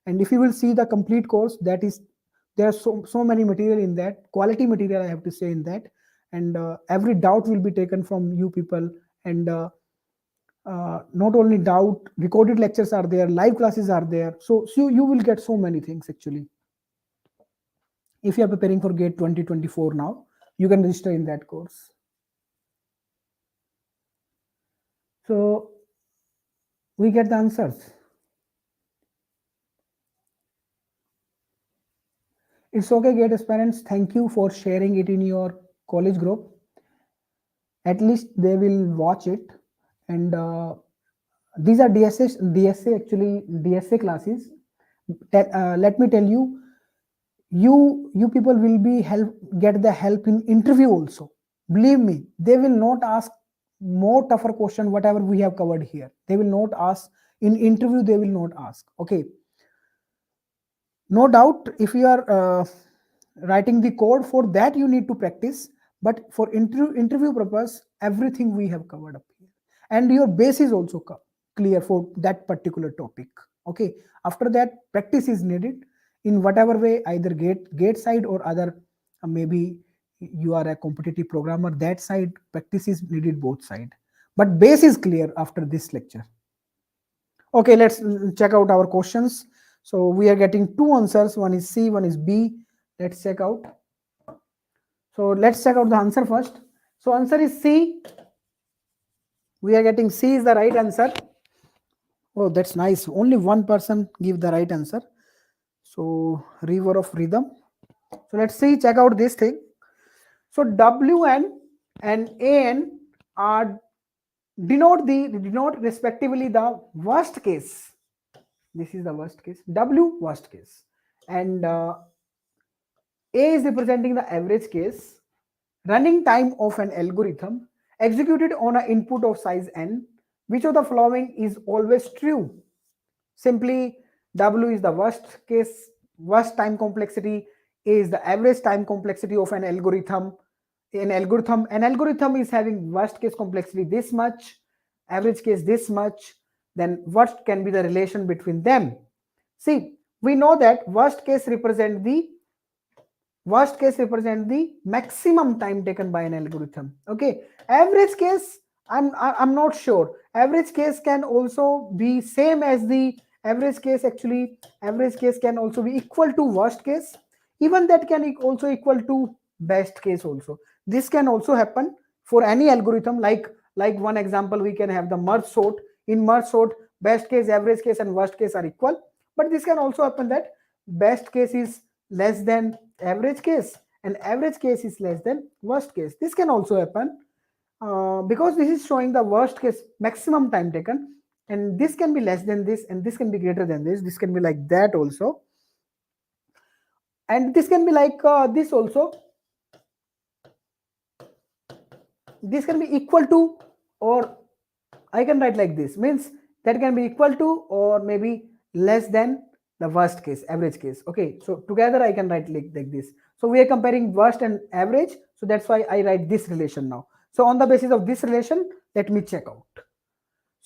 And if you will see the complete course, that is, there are so many material in that, quality material I have to say in that. And every doubt will be taken from you people. And not only doubt, recorded lectures are there, live classes are there. So you will get so many things actually. If you are preparing for GATE 2024 now, you can register in that course. So we get the answers. It's okay, GATE aspirants. Thank you for sharing it in your college group. At least they will watch it. And these are DSA actually, DSA classes. Let me tell you, you people will be get the help in interview also. Believe me, they will not ask more tougher question whatever we have covered here. They will not ask in interview. They will not ask. Okay, no doubt if you are writing the code, for that you need to practice, but for interview purpose, everything we have covered up here, and your base is also clear for that particular topic. Okay, after that practice is needed in whatever way, either gate side or other, maybe you are a competitive programmer, that side practice is needed, both side, but base is clear after this lecture. Okay, let's check out our questions. So we are getting two answers, one is C, one is B. Let's check out. So let's check out the answer first. So answer is C. We are getting C is the right answer. Oh, that's nice. Only one person give the right answer. So river of rhythm. So let's see, check out this thing. So WN and AN are denote respectively the worst case. This is the worst case. W worst case. And A is representing the average case. Running time of an algorithm executed on an input of size n. Which of the following is always true? Simply, W is the worst case, worst time complexity. A is the average time complexity of an algorithm. An algorithm is having worst case complexity this much, average case this much. Then what can be the relation between them? See, we know that worst case represent the maximum time taken by an algorithm. Okay, average case, I'm not sure. Average case can also be same as the average case. Actually, average case can also be equal to worst case. Even that can also equal to best case also. This can also happen for any algorithm. Like one example, we can have the merge sort. In merge sort, best case, average case, and worst case are equal. But this can also happen that best case is less than average case and average case is less than worst case. This can also happen because this is showing the worst case maximum time taken, and this can be less than this, and this can be greater than this. This can be like that also, and this can be like this also. This can be equal to, or I can write like this, means that can be equal to or maybe less than the worst case, average case. Okay, so together I can write like this. So we are comparing worst and average, so that's why I write this relation now. So on the basis of this relation, let me check out.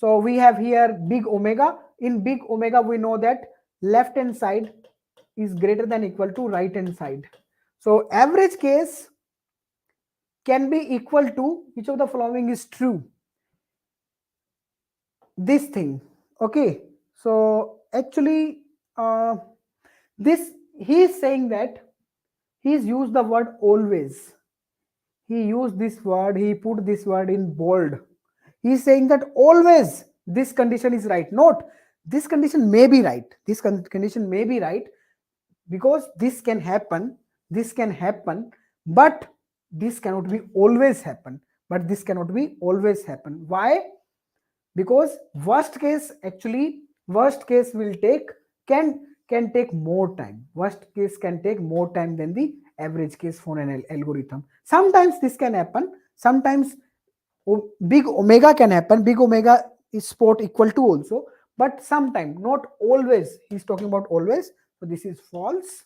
So we have here big omega. In big omega, we know that left hand side is greater than equal to right hand side. So average case can be equal to, which of the following is true? This thing. Okay. So actually, this he is saying that he's used the word always. He used this word, he put this word in bold. He's saying that always this condition is right. Note, this condition may be right. This condition may be right because this can happen, but this cannot be always happen. But this cannot be always happen. Why? Because worst case will take can take more time. Worst case can take more time than the average case for an algorithm. Sometimes this can happen. Sometimes big omega can happen. Big omega is spot equal to also, but sometimes, not always. He's talking about always. So this is false.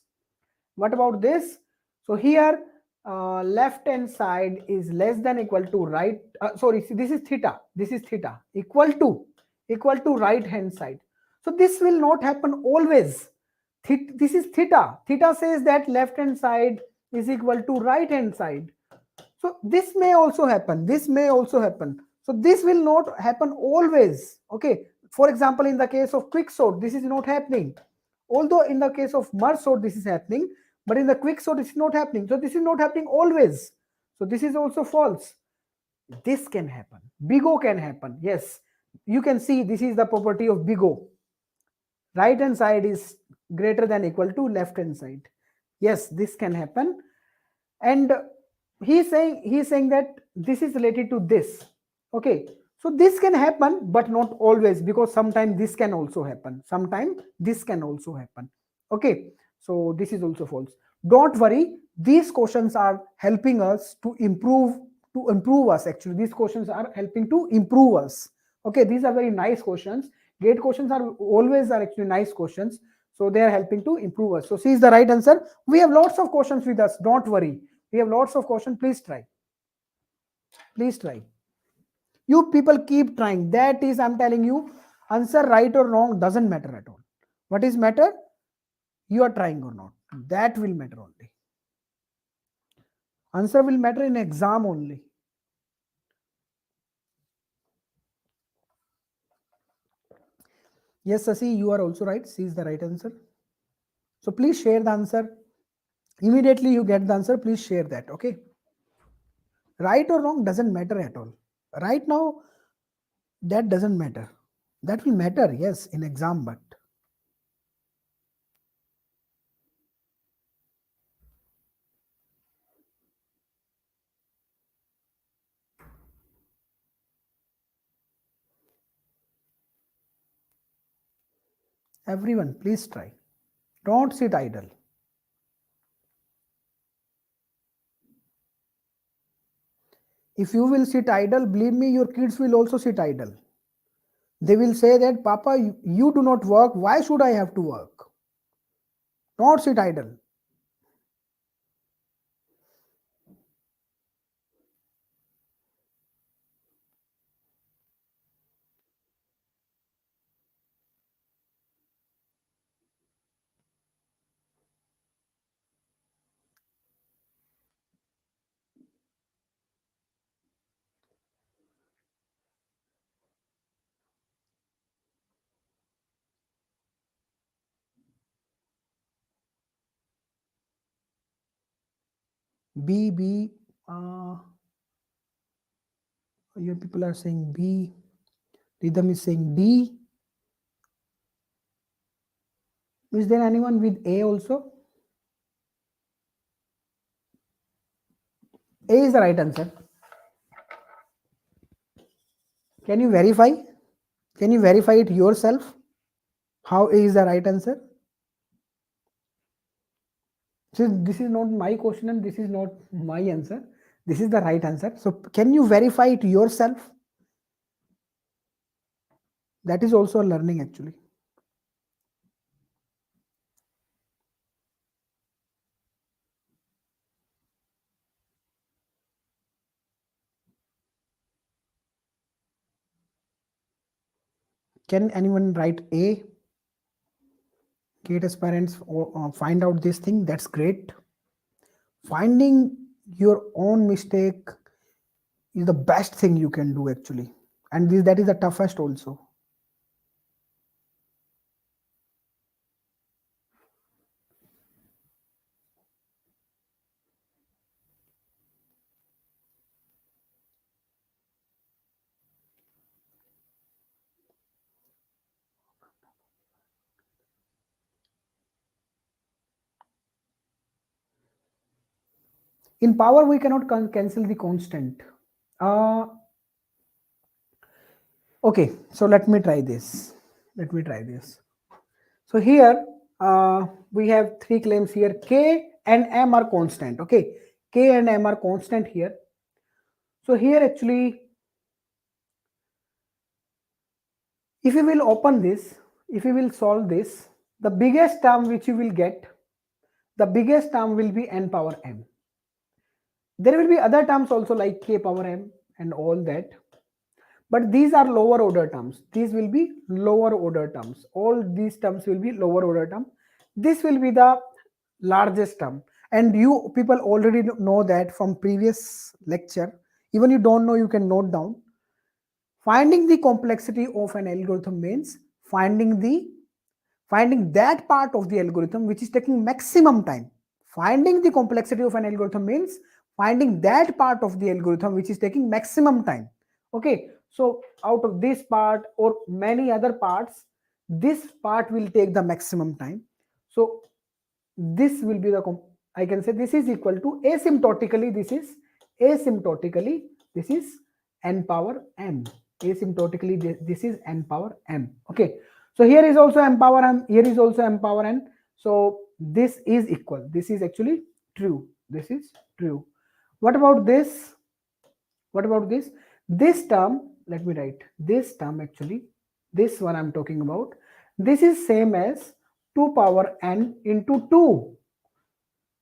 What about this? So here left hand side is less than equal to right, sorry, see, this is theta, equal to right hand side. So this will not happen always. This is theta. Theta says that left hand side is equal to right hand side. So this may also happen. So this will not happen always. Okay. For example, in the case of quicksort, this is not happening. Although in the case of merge sort, this is happening, but in the quicksort, this is not happening. So this is not happening always. So this is also false. This can happen. Big O can happen. Yes. You can see this is the property of big O. Right hand side is greater than equal to left hand side. Yes, this can happen. And he's saying that this is related to this. Okay, so this can happen but not always, because sometimes this can also happen, okay. So this is also false. Don't worry, these questions are helping us to improve us. Actually, these questions are helping to improve us. Okay, these are very nice questions. Gate questions are actually nice questions, so they are helping to improve us. So C is the right answer. We have lots of questions with us, don't worry. We have lots of questions. Please try. You people keep trying. That is, I'm telling you, answer right or wrong doesn't matter at all. What is matter? You are trying or not. That will matter only. Answer will matter in exam only. Yes, Sasi, you are also right. C is the right answer. So please share the answer. Immediately you get the answer, please share that. Okay. Right or wrong doesn't matter at all. Right now, that doesn't matter. That will matter, yes, in exam, but everyone, please try. Don't sit idle. If you will sit idle, believe me, your kids will also sit idle. They will say that, Papa, you do not work. Why should I have to work? Don't sit idle. B, your people are saying B. Rhythm is saying D. Is there anyone with A also? A is the right answer. Can you verify? Can you verify it yourself? How A is the right answer? So this is not my question and this is not my answer. This is the right answer. So can you verify it yourself? That is also a learning actually. Can anyone write A? Gate aspirants find out this thing. That's great. Finding your own mistake is the best thing you can do actually, and that is the toughest also. In power, we cannot cancel the constant. Okay, so let me try this. So here we have three claims here. K and M are constant. Okay, K and M are constant here. So here actually, if you will open this, if you will solve this, the biggest term which you will get, the biggest term will be n power m. There will be other terms also like k power m and all that, but these are lower order terms. These will be lower order terms. All these terms will be lower order term. This will be the largest term, and you people already know that from previous lecture. Even you don't know, you can note down. Finding the complexity of an algorithm means finding that part of the algorithm which is taking maximum time. Finding the complexity of an algorithm means finding that part of the algorithm which is taking maximum time. Okay, so out of this part or many other parts, this part will take the maximum time. So this will be the, I can say this is equal to asymptotically, this is n power m. Asymptotically this is n power m. Okay, so here is also m power m, here is also m power n. So this is equal, this is actually true, this is true. What about this? What about this? This term, let me write this term actually, this one I'm talking about. This is same as 2 power n into 2.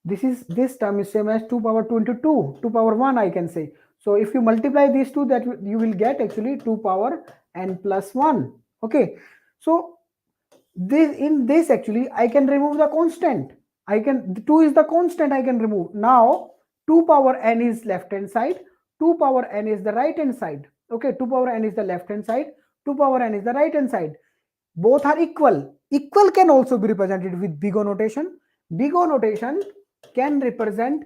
This term is same as 2 power 2 into 2, 2 power 1 I can say. So if you multiply these two, that you will get actually 2 power n plus 1. Okay, so this, in this actually I can remove the constant. I can, 2 is the constant I can remove. Now 2 power n is left hand side, 2 power n is the right hand side. Okay, 2 power n is the left hand side, 2 power n is the right hand side. Both are equal. Equal can also be represented with big O notation. Big O notation can represent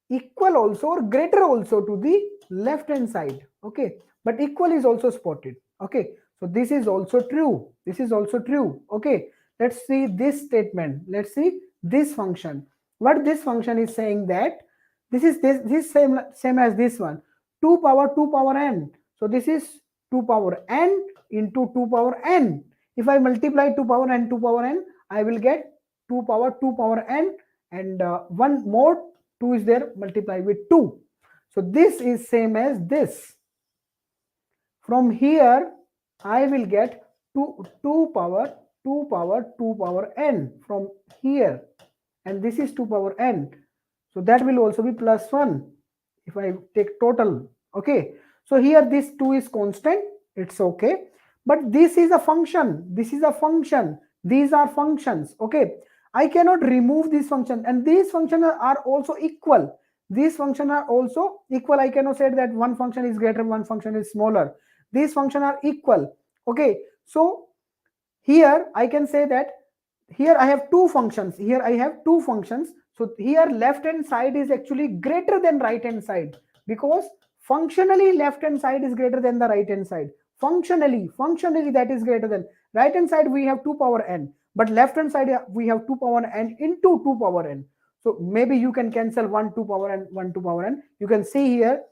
equal also or greater also to the left hand side. Okay, but equal is also spotted. Okay, so this is also true, this is also true. Okay, let's see this statement, let's see this function. What this function is saying, that this is same as this one, 2 power n. So this is 2 power n into 2 power n. If I multiply 2 power n, I will get 2 power n, and one more 2 is there, multiply with 2. So this is same as this. From here I will get 2 power n from here, and this is 2 power n. So that will also be plus 1 if I take total. Okay, so here this 2 is constant, it's okay, but this is a function, this is a function, these are functions. Okay, I cannot remove this function, and these functions are also equal. These functions are also equal. I cannot say that one function is greater, one function is smaller. These functions are equal. Okay, so here I can say that here I have two functions, here I have two functions. So here left hand side is actually greater than right hand side, because functionally left hand side is greater than the right hand side. Functionally that is greater than. Right hand side we have 2 power n, but left hand side we have 2 power n into 2 power n. So maybe you can cancel 1 2 power n, 1 2 power n. You can see here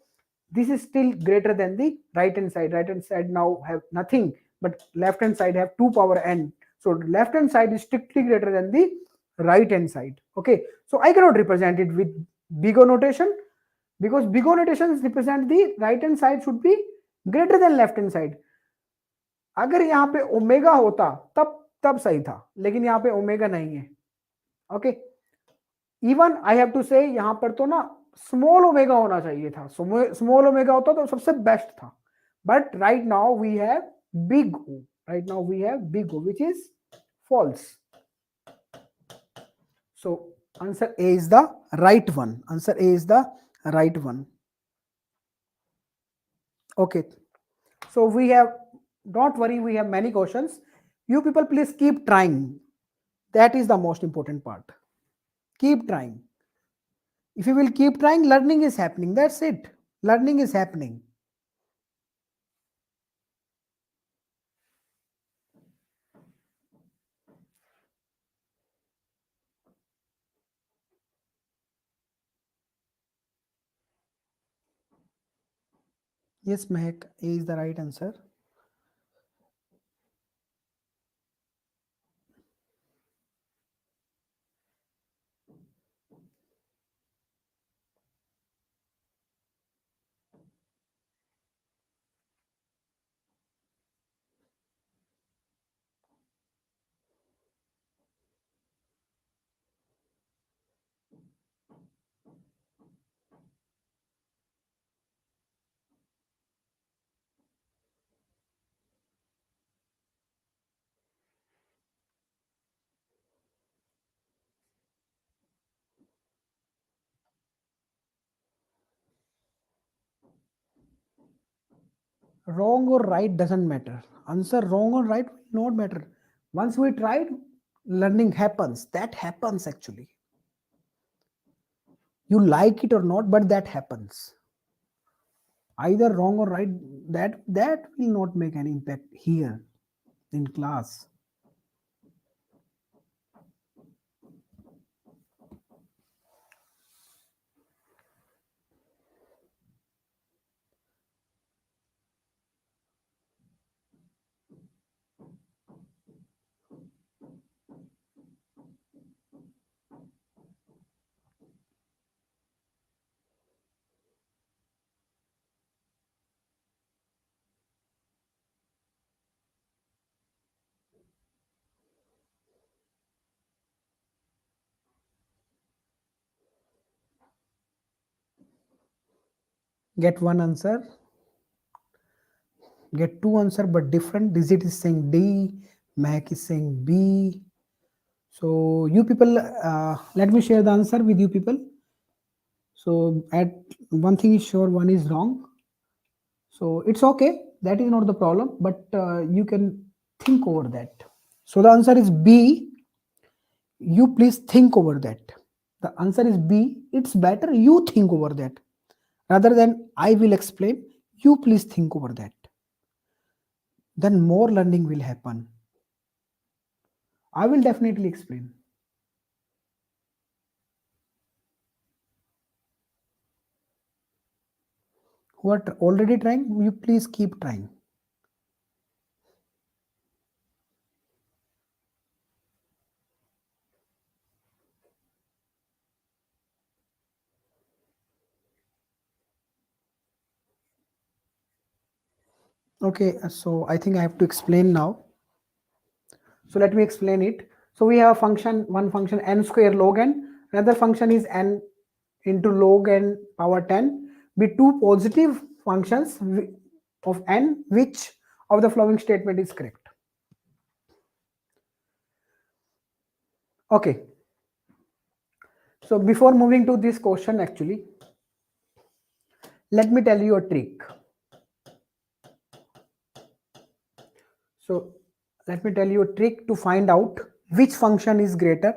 this is still greater than the right hand side. Right hand side now have nothing, but left hand side have 2 power n. So left hand side is strictly greater than the right hand side. Okay, so I cannot represent it with big O notation, because big O notations represent the right hand side should be greater than left hand side. अगर यहाँ पे omega होता तब सही था, लेकिन यहाँ पे ओमेगा नहीं है. Okay, even I have to say यहाँ पर तो ना स्मॉल ओमेगा होना चाहिए था. स्मॉल ओमेगा होता तो सबसे बेस्ट था, but right now we have big O. Right now we have big O, which is false. So answer A is the right one. Answer A is the right one. Okay. So we have, don't worry, we have many questions. You people please keep trying. That is the most important part. Keep trying. If you will keep trying, learning is happening. That's it. Learning is happening. Yes, Mehak, A is the right answer. Wrong or right doesn't matter. Answer wrong or right will not matter. Once we tried, learning happens. That happens actually. You like it or not, but that happens. Either wrong or right, that will not make any impact here in class. Get one answer, get two answer, but different. Digit is saying D, Mac is saying B. So you people, let me share the answer with you people. So at one thing is sure, one is wrong. So it's okay. That is not the problem, but you can think over that. So the answer is B. You please think over that. The answer is B. It's better you think over that rather than I will explain. You please think over that. Then more learning will happen. I will definitely explain. Who are already trying, you please keep trying. Okay, so I think I have to explain now. So let me explain it. So we have a function, one function n square log n, another function is n into log n power 10, be two positive functions of n, which of the following statement is correct? Okay. So before moving to this question, actually, let me tell you a trick. So let me tell you a trick to find out which function is greater,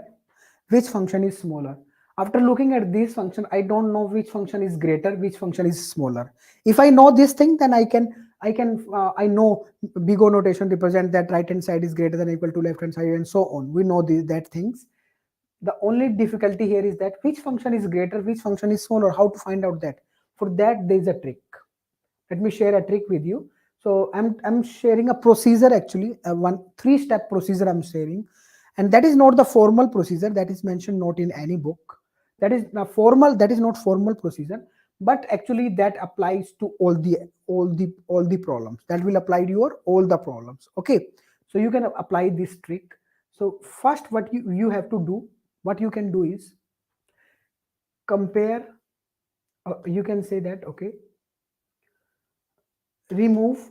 which function is smaller. After looking at this function, I don't know which function is greater, which function is smaller. If I know this thing, then I know big O notation represent that right hand side is greater than or equal to left hand side and so on. We know that things. The only difficulty here is that which function is greater, which function is smaller, how to find out that. For that, there is a trick. Let me share a trick with you. So I'm sharing a procedure, actually a one 3-step procedure I'm sharing, and that is not the formal procedure that is mentioned not in any book. That is not formal, that is not formal procedure, but actually that applies to all the problems. That will apply to your all the problems. Okay, so you can apply this trick. So first, what you have to do, what you can do is compare. You can say that, okay, remove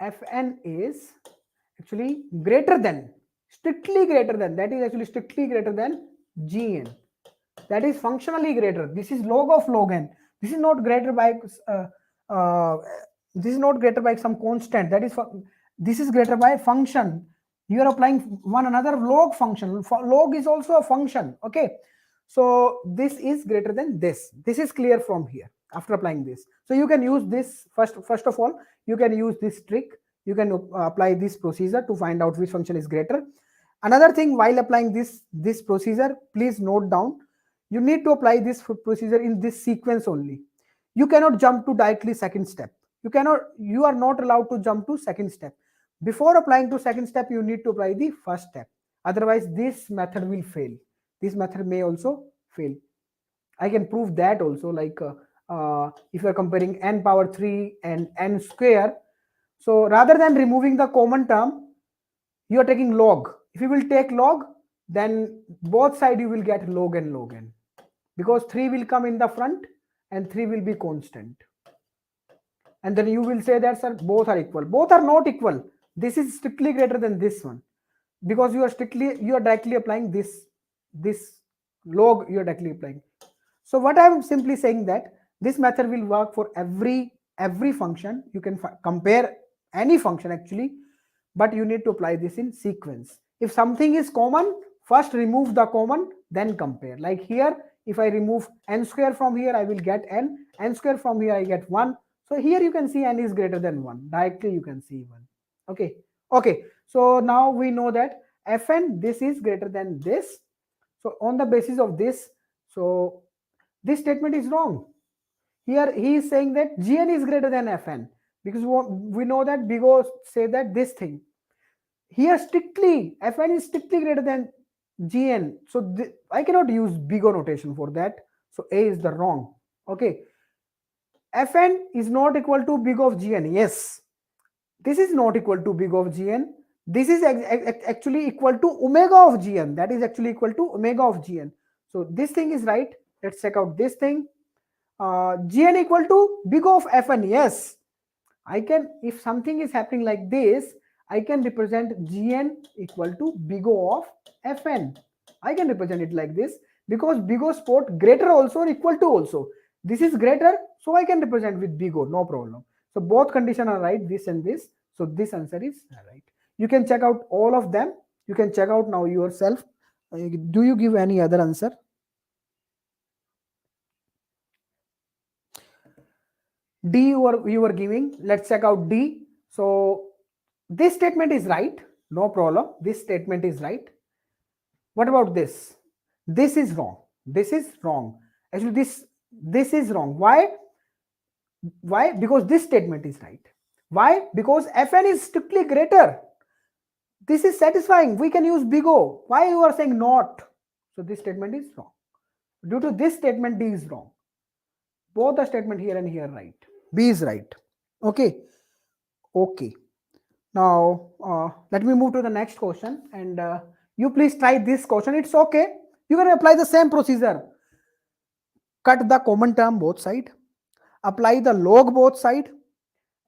Fn is actually greater than, strictly greater than, that is actually strictly greater than Gn. That is functionally greater. This is log of log n. This is not greater by uh, this is not greater by some constant. That is this is greater by function. You are applying one another log function. Log is also a function. Okay, so this is greater than this. This is clear from here after applying this. So you can use this first of all. You can use this trick. You can apply this procedure to find out which function is greater. Another thing, while applying this procedure, please note down, you need to apply this procedure in this sequence only. You cannot jump to directly second step. You are not allowed to jump to second step. Before applying to second step, you need to apply the first step. Otherwise, this method will fail. This method may also fail. I can prove that also, like if you are comparing n power 3 and n square. So rather than removing the common term, you are taking log. If you will take log, then both side you will get log n, because 3 will come in the front and 3 will be constant. And then you will say that, sir, both are equal. Both are not equal. This is strictly greater than this one, because you are directly applying this log, you are directly applying. So what I am simply saying that this method will work for every function. You can compare any function actually, but you need to apply this in sequence. If something is common, first remove the common, then compare. Like here, if I remove n square from here, I will get n square from here, I get 1. So here you can see n is greater than 1. Directly you can see 1. Okay. So now we know that Fn, this is greater than this. So on the basis of this, so this statement is wrong. Here he is saying that Gn is greater than Fn, because we know that Bigot say that this thing. Here strictly Fn is strictly greater than Gn. So I cannot use Bigot notation for that. So A is the wrong. Okay. Fn is not equal to Bigot of Gn. Yes. This is not equal to Bigot of Gn. This is actually equal to omega of Gn. That is actually equal to omega of Gn. So this thing is right. Let's check out this thing. Gn equal to Bigot of Fn. Yes. I can, if something is happening like this, I can represent Gn equal to Bigot of Fn. I can represent it like this, because Bigot spot greater also or equal to also. This is greater, so I can represent with Bigot, no problem. So both conditions are right, this and this. So this answer is right. You can check out all of them. You can check out now yourself. Do you give any other answer? D you were giving. Let's check out D. So this statement is right, no problem. This statement is right. What about this? This is wrong. This is wrong. Actually, this is wrong. Why? Because this statement is right. Why? Because Fn is strictly greater. This is satisfying. We can use Bigot. Why you are saying not? So this statement is wrong. Due to this statement, D is wrong. Both the statement here and here right. B is right. Okay. Now let me move to the next question, and you please try this question. It's okay. You can apply the same procedure. Cut the common term both side, apply the log both side,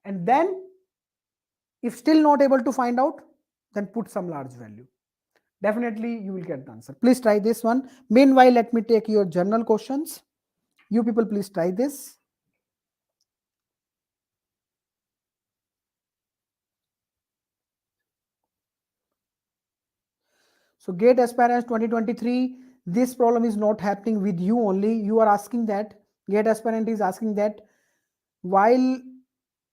and then if still not able to find out, then put some large value. Definitely you will get the answer. Please try this one. Meanwhile, let me take your journal questions. You people please try this. So GATE aspirants 2023, this problem is not happening with you only. You are asking that, GATE aspirant is asking that while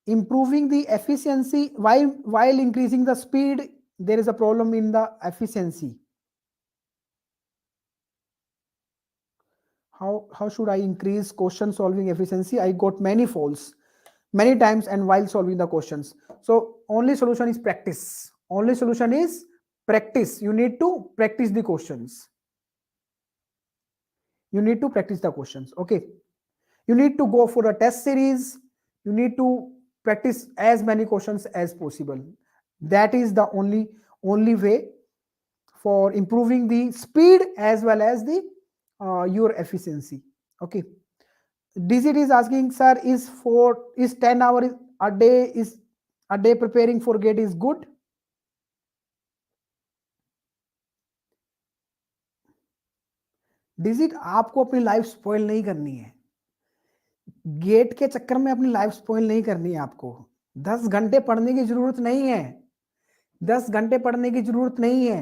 improving the efficiency, while increasing the speed, there is a problem in the efficiency. How should I increase question solving efficiency? I got many faults many times and while solving the questions. So only solution is practice. Only solution is practice. You need to practice the questions. You need to practice the questions. Okay. You need to go for the test series. You need to practice as many questions as possible. That is the only way for improving the speed as well as the your efficiency. Okay. Digit is asking, sir, is 10 hours a day is A day preparing for gate is good. Digit आपको अपनी life spoil नहीं करनी है, gate के चक्कर में अपनी life spoil नहीं करनी है आपको। 10 घंटे पढ़ने की जरूरत नहीं है, 10 घंटे पढ़ने की जरूरत नहीं है।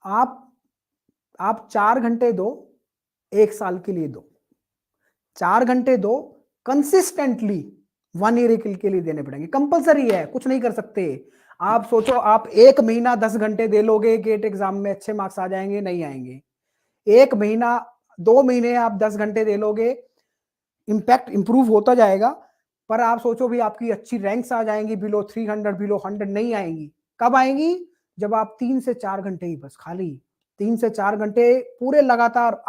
आप 4 घंटे दो, 1 साल के लिए दो, 4 घंटे दो कंसिस्टेंटली, 1 ईयर के लिए देने पड़ेंगे, कंपलसरी है, कुछ नहीं कर सकते। आप सोचो आप 1 महीना 10 घंटे दे लोगे, गेट एग्जाम में अच्छे मार्क्स आ जाएंगे? नहीं आएंगे। 1 महीना 2 महीने आप 10 घंटे दे लोगे, इंपैक्ट इंप्रूव होता जाएगा, पर आप सोचो भी आपकी अच्छी रैंक्स आ जाएंगी, बिलो 300 बिलो 100 नहीं आएंगी। कब आएंगी? जब आप 3 से 4 घंटे ही बस, खाली 3 से 4 घंटे पूरे लगातार,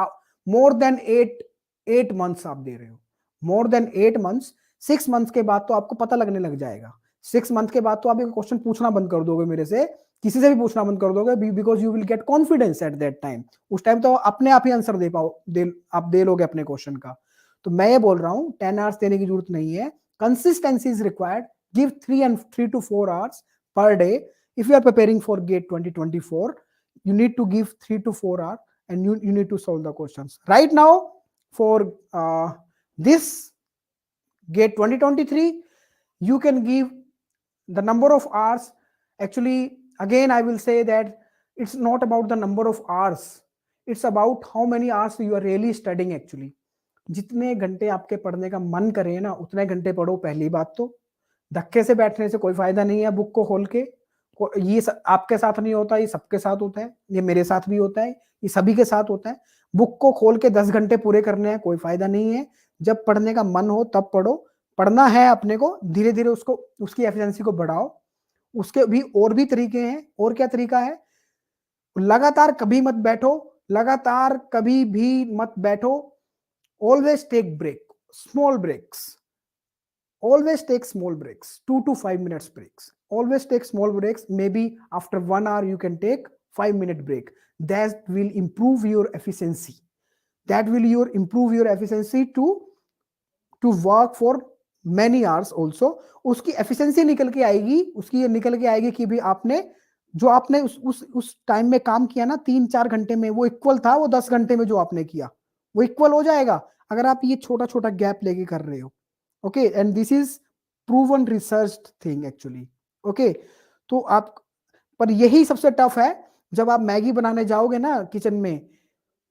मोर देन 8 मंथ्स आप दे रहे हो, मोर देन 8 मंथ्स। 6 मंथ्स के बाद तो आपको पता लगने लग जाएगा। 6 मंथ के बाद तो आप एक क्वेश्चन पूछना बंद कर दोगे मेरे से, किसी से भी पूछना बंद कर दोगे, because you will get confidence at that time. उस टाइम तो अपने आप ही आंसर आप दे लोगे अपने क्वेश्चन का। तो मैं ये बोल रहा हूं 10 आवर्स देने की जरूरत नहीं है, consistency is required. Give 3 to 4 hours per day. If you are preparing for GATE 2024, you need to give 3 to 4 hours and you need to solve the questions. Right now, for this GATE 2023, you can give the number of hours. Actually, again, I will say that it's not about the number of hours, it's about how many hours you are really studying actually. जितने घंटे आपके पढ़ने का मन करे ना, उतने घंटे पढ़ो। पहली बात तो धक्के से बैठने से कोई फायदा नहीं है। बुक को खोल के, ये आपके साथ नहीं होता, ये सबके साथ होता है, ये मेरे साथ भी होता है, ये सभी के साथ होता है। बुक को खोल के 10 घंटे पूरे करने हैं, कोई फायदा नहीं है। जब पढ़ने का मन हो तब पढ़ो। पढ़ना है अपने को, धीरे धीरे उसको, उसकी एफिशिएंसी को बढ़ाओ। उसके भी और भी तरीके हैं। और क्या तरीका है? लगातार कभी मत बैठो, लगातार कभी भी मत बैठो। Always take break, small breaks. Always take small breaks, 2 to 5 minutes breaks. Always take small breaks. Maybe after 1 hour you can take 5 minute break. That will improve your efficiency. That will improve your efficiency to work for many hours also. उसकी efficiency निकल के आएगी, उसकी ये निकल के आएगी कि भी आपने जो आपने उस टाइम में काम किया ना, 3-4 घंटे में, वो इक्वल था वो 10 घंटे में जो आपने किया, वो इक्वल हो जाएगा अगर आप ये छोटा छोटा गैप लेके कर रहे हो। Okay, and this is proven research thing actually. Okay, तो आप, पर यही सबसे टफ है जब आप मैगी बनाने जाओगे ना किचन में,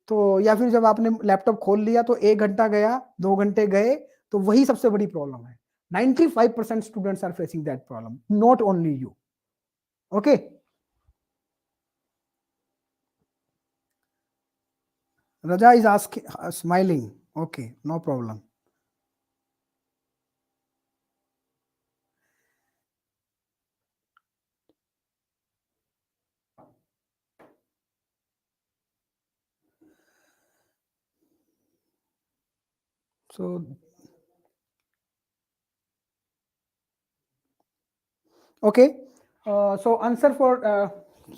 तो या फिर जब आपने लैपटॉप खोल लिया तो 1 घंटा गया, 2 घंटे गए, तो वही सबसे बड़ी प्रॉब्लम है। 95% students are facing that problem, not only you. Okay, Raja is asking, smiling. Okay, no problem. So, okay. So answer for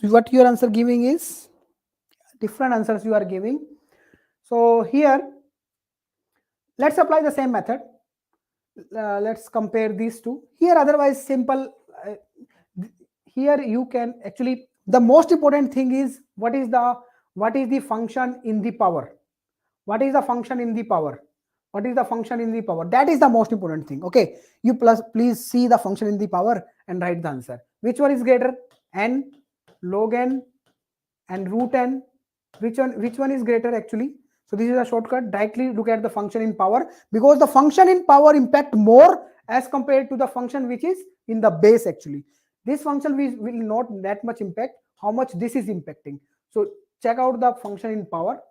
what your answer giving is different answers you are giving. So here, let's apply the same method. Let's compare these two. Here, otherwise simple. Here you can actually, the most important thing is what is the function in the power. What is the function in the power? What is the function in the power? That is the most important thing. Okay, you please see the function in the power and write the answer. Which one is greater? N, log n, and root n. Which one is greater actually? So this is a shortcut. Directly look at the function in power, because the function in power impact more as compared to the function which is in the base actually. This function will not that much impact how much this is impacting. So check out the function in power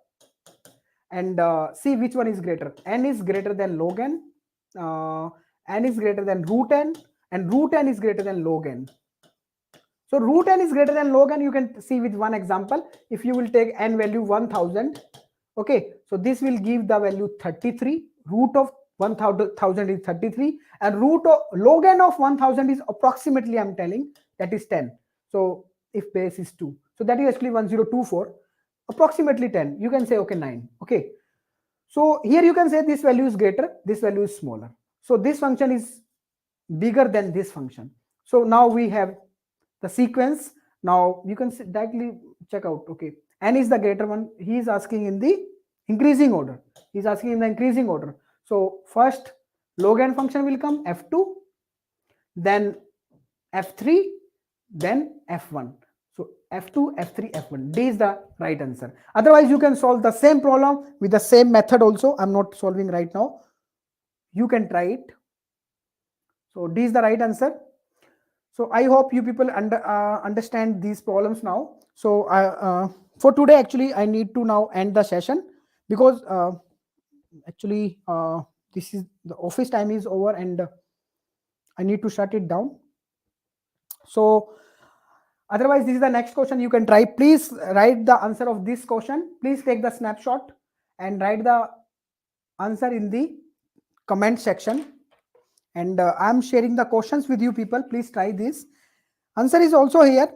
and see which one is greater. N is greater than log n, n is greater than root n, and root n is greater than log n. So root n is greater than log n, you can see with one example. If you will take n value 1000, okay, so this will give the value 33. Root of 1000 is 33, and root of log n of 1000 is approximately, I'm telling, that is 10. So if base is 2, so that is actually 1024, approximately 10. You can say okay 9. Okay, so here you can say this value is greater, this value is smaller. So this function is bigger than this function. So now we have the sequence. Now you can directly check out, okay, n is the greater one. He is asking in the increasing order. He is asking in the increasing order. So first log n function will come, f2, then f3, then f1. So f2, f3, f1. D is the right answer. Otherwise, you can solve the same problem with the same method also. I'm not solving right now. You can try it. So D is the right answer. So I hope you people understand these problems now. So for today, actually, I need to now end the session because actually this is the office time is over and I need to shut it down. So otherwise, this is the next question you can try. Please write the answer of this question. Please take the snapshot and write the answer in the comment section. And I'm sharing the questions with you people. Please try this. Answer is also here.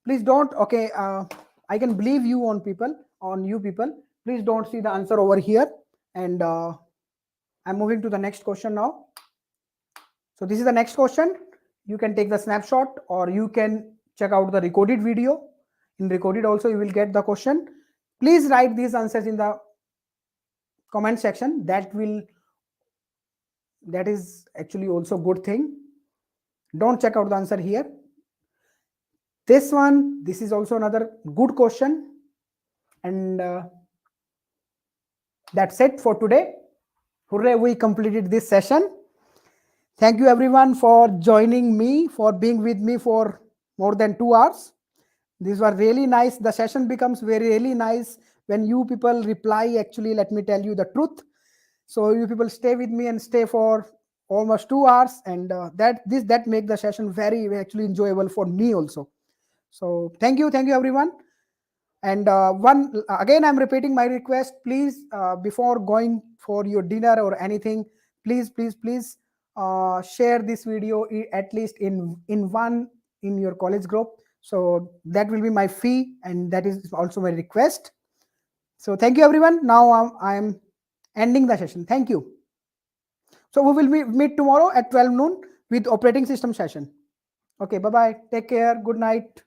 Please don't, okay, I can believe you on you people. Please don't see the answer over here. And I'm moving to the next question now. So this is the next question. You can take the snapshot or you can check out the recorded video. In recorded also you will get the question. Please write these answers in the comment section. That is actually also good thing. Don't check out the answer here. This is also another good question. And that's it for today. Hooray, we completed this session. Thank you everyone for joining me, for being with me for more than 2 hours. These were really nice. The session becomes really nice when you people reply. Actually, let me tell you the truth. So you people stay with me and stay for almost 2 hours, and that make the session very actually enjoyable for me also. So thank you everyone. And again, I'm repeating my request. Please, before going for your dinner or anything, please share this video at least in your college group. So that will be my fee, and that is also my request. So thank you everyone. Now I'm ending the session. Thank you. So we will meet tomorrow at 12 noon with operating system session. Okay, bye bye. Take care. Good night.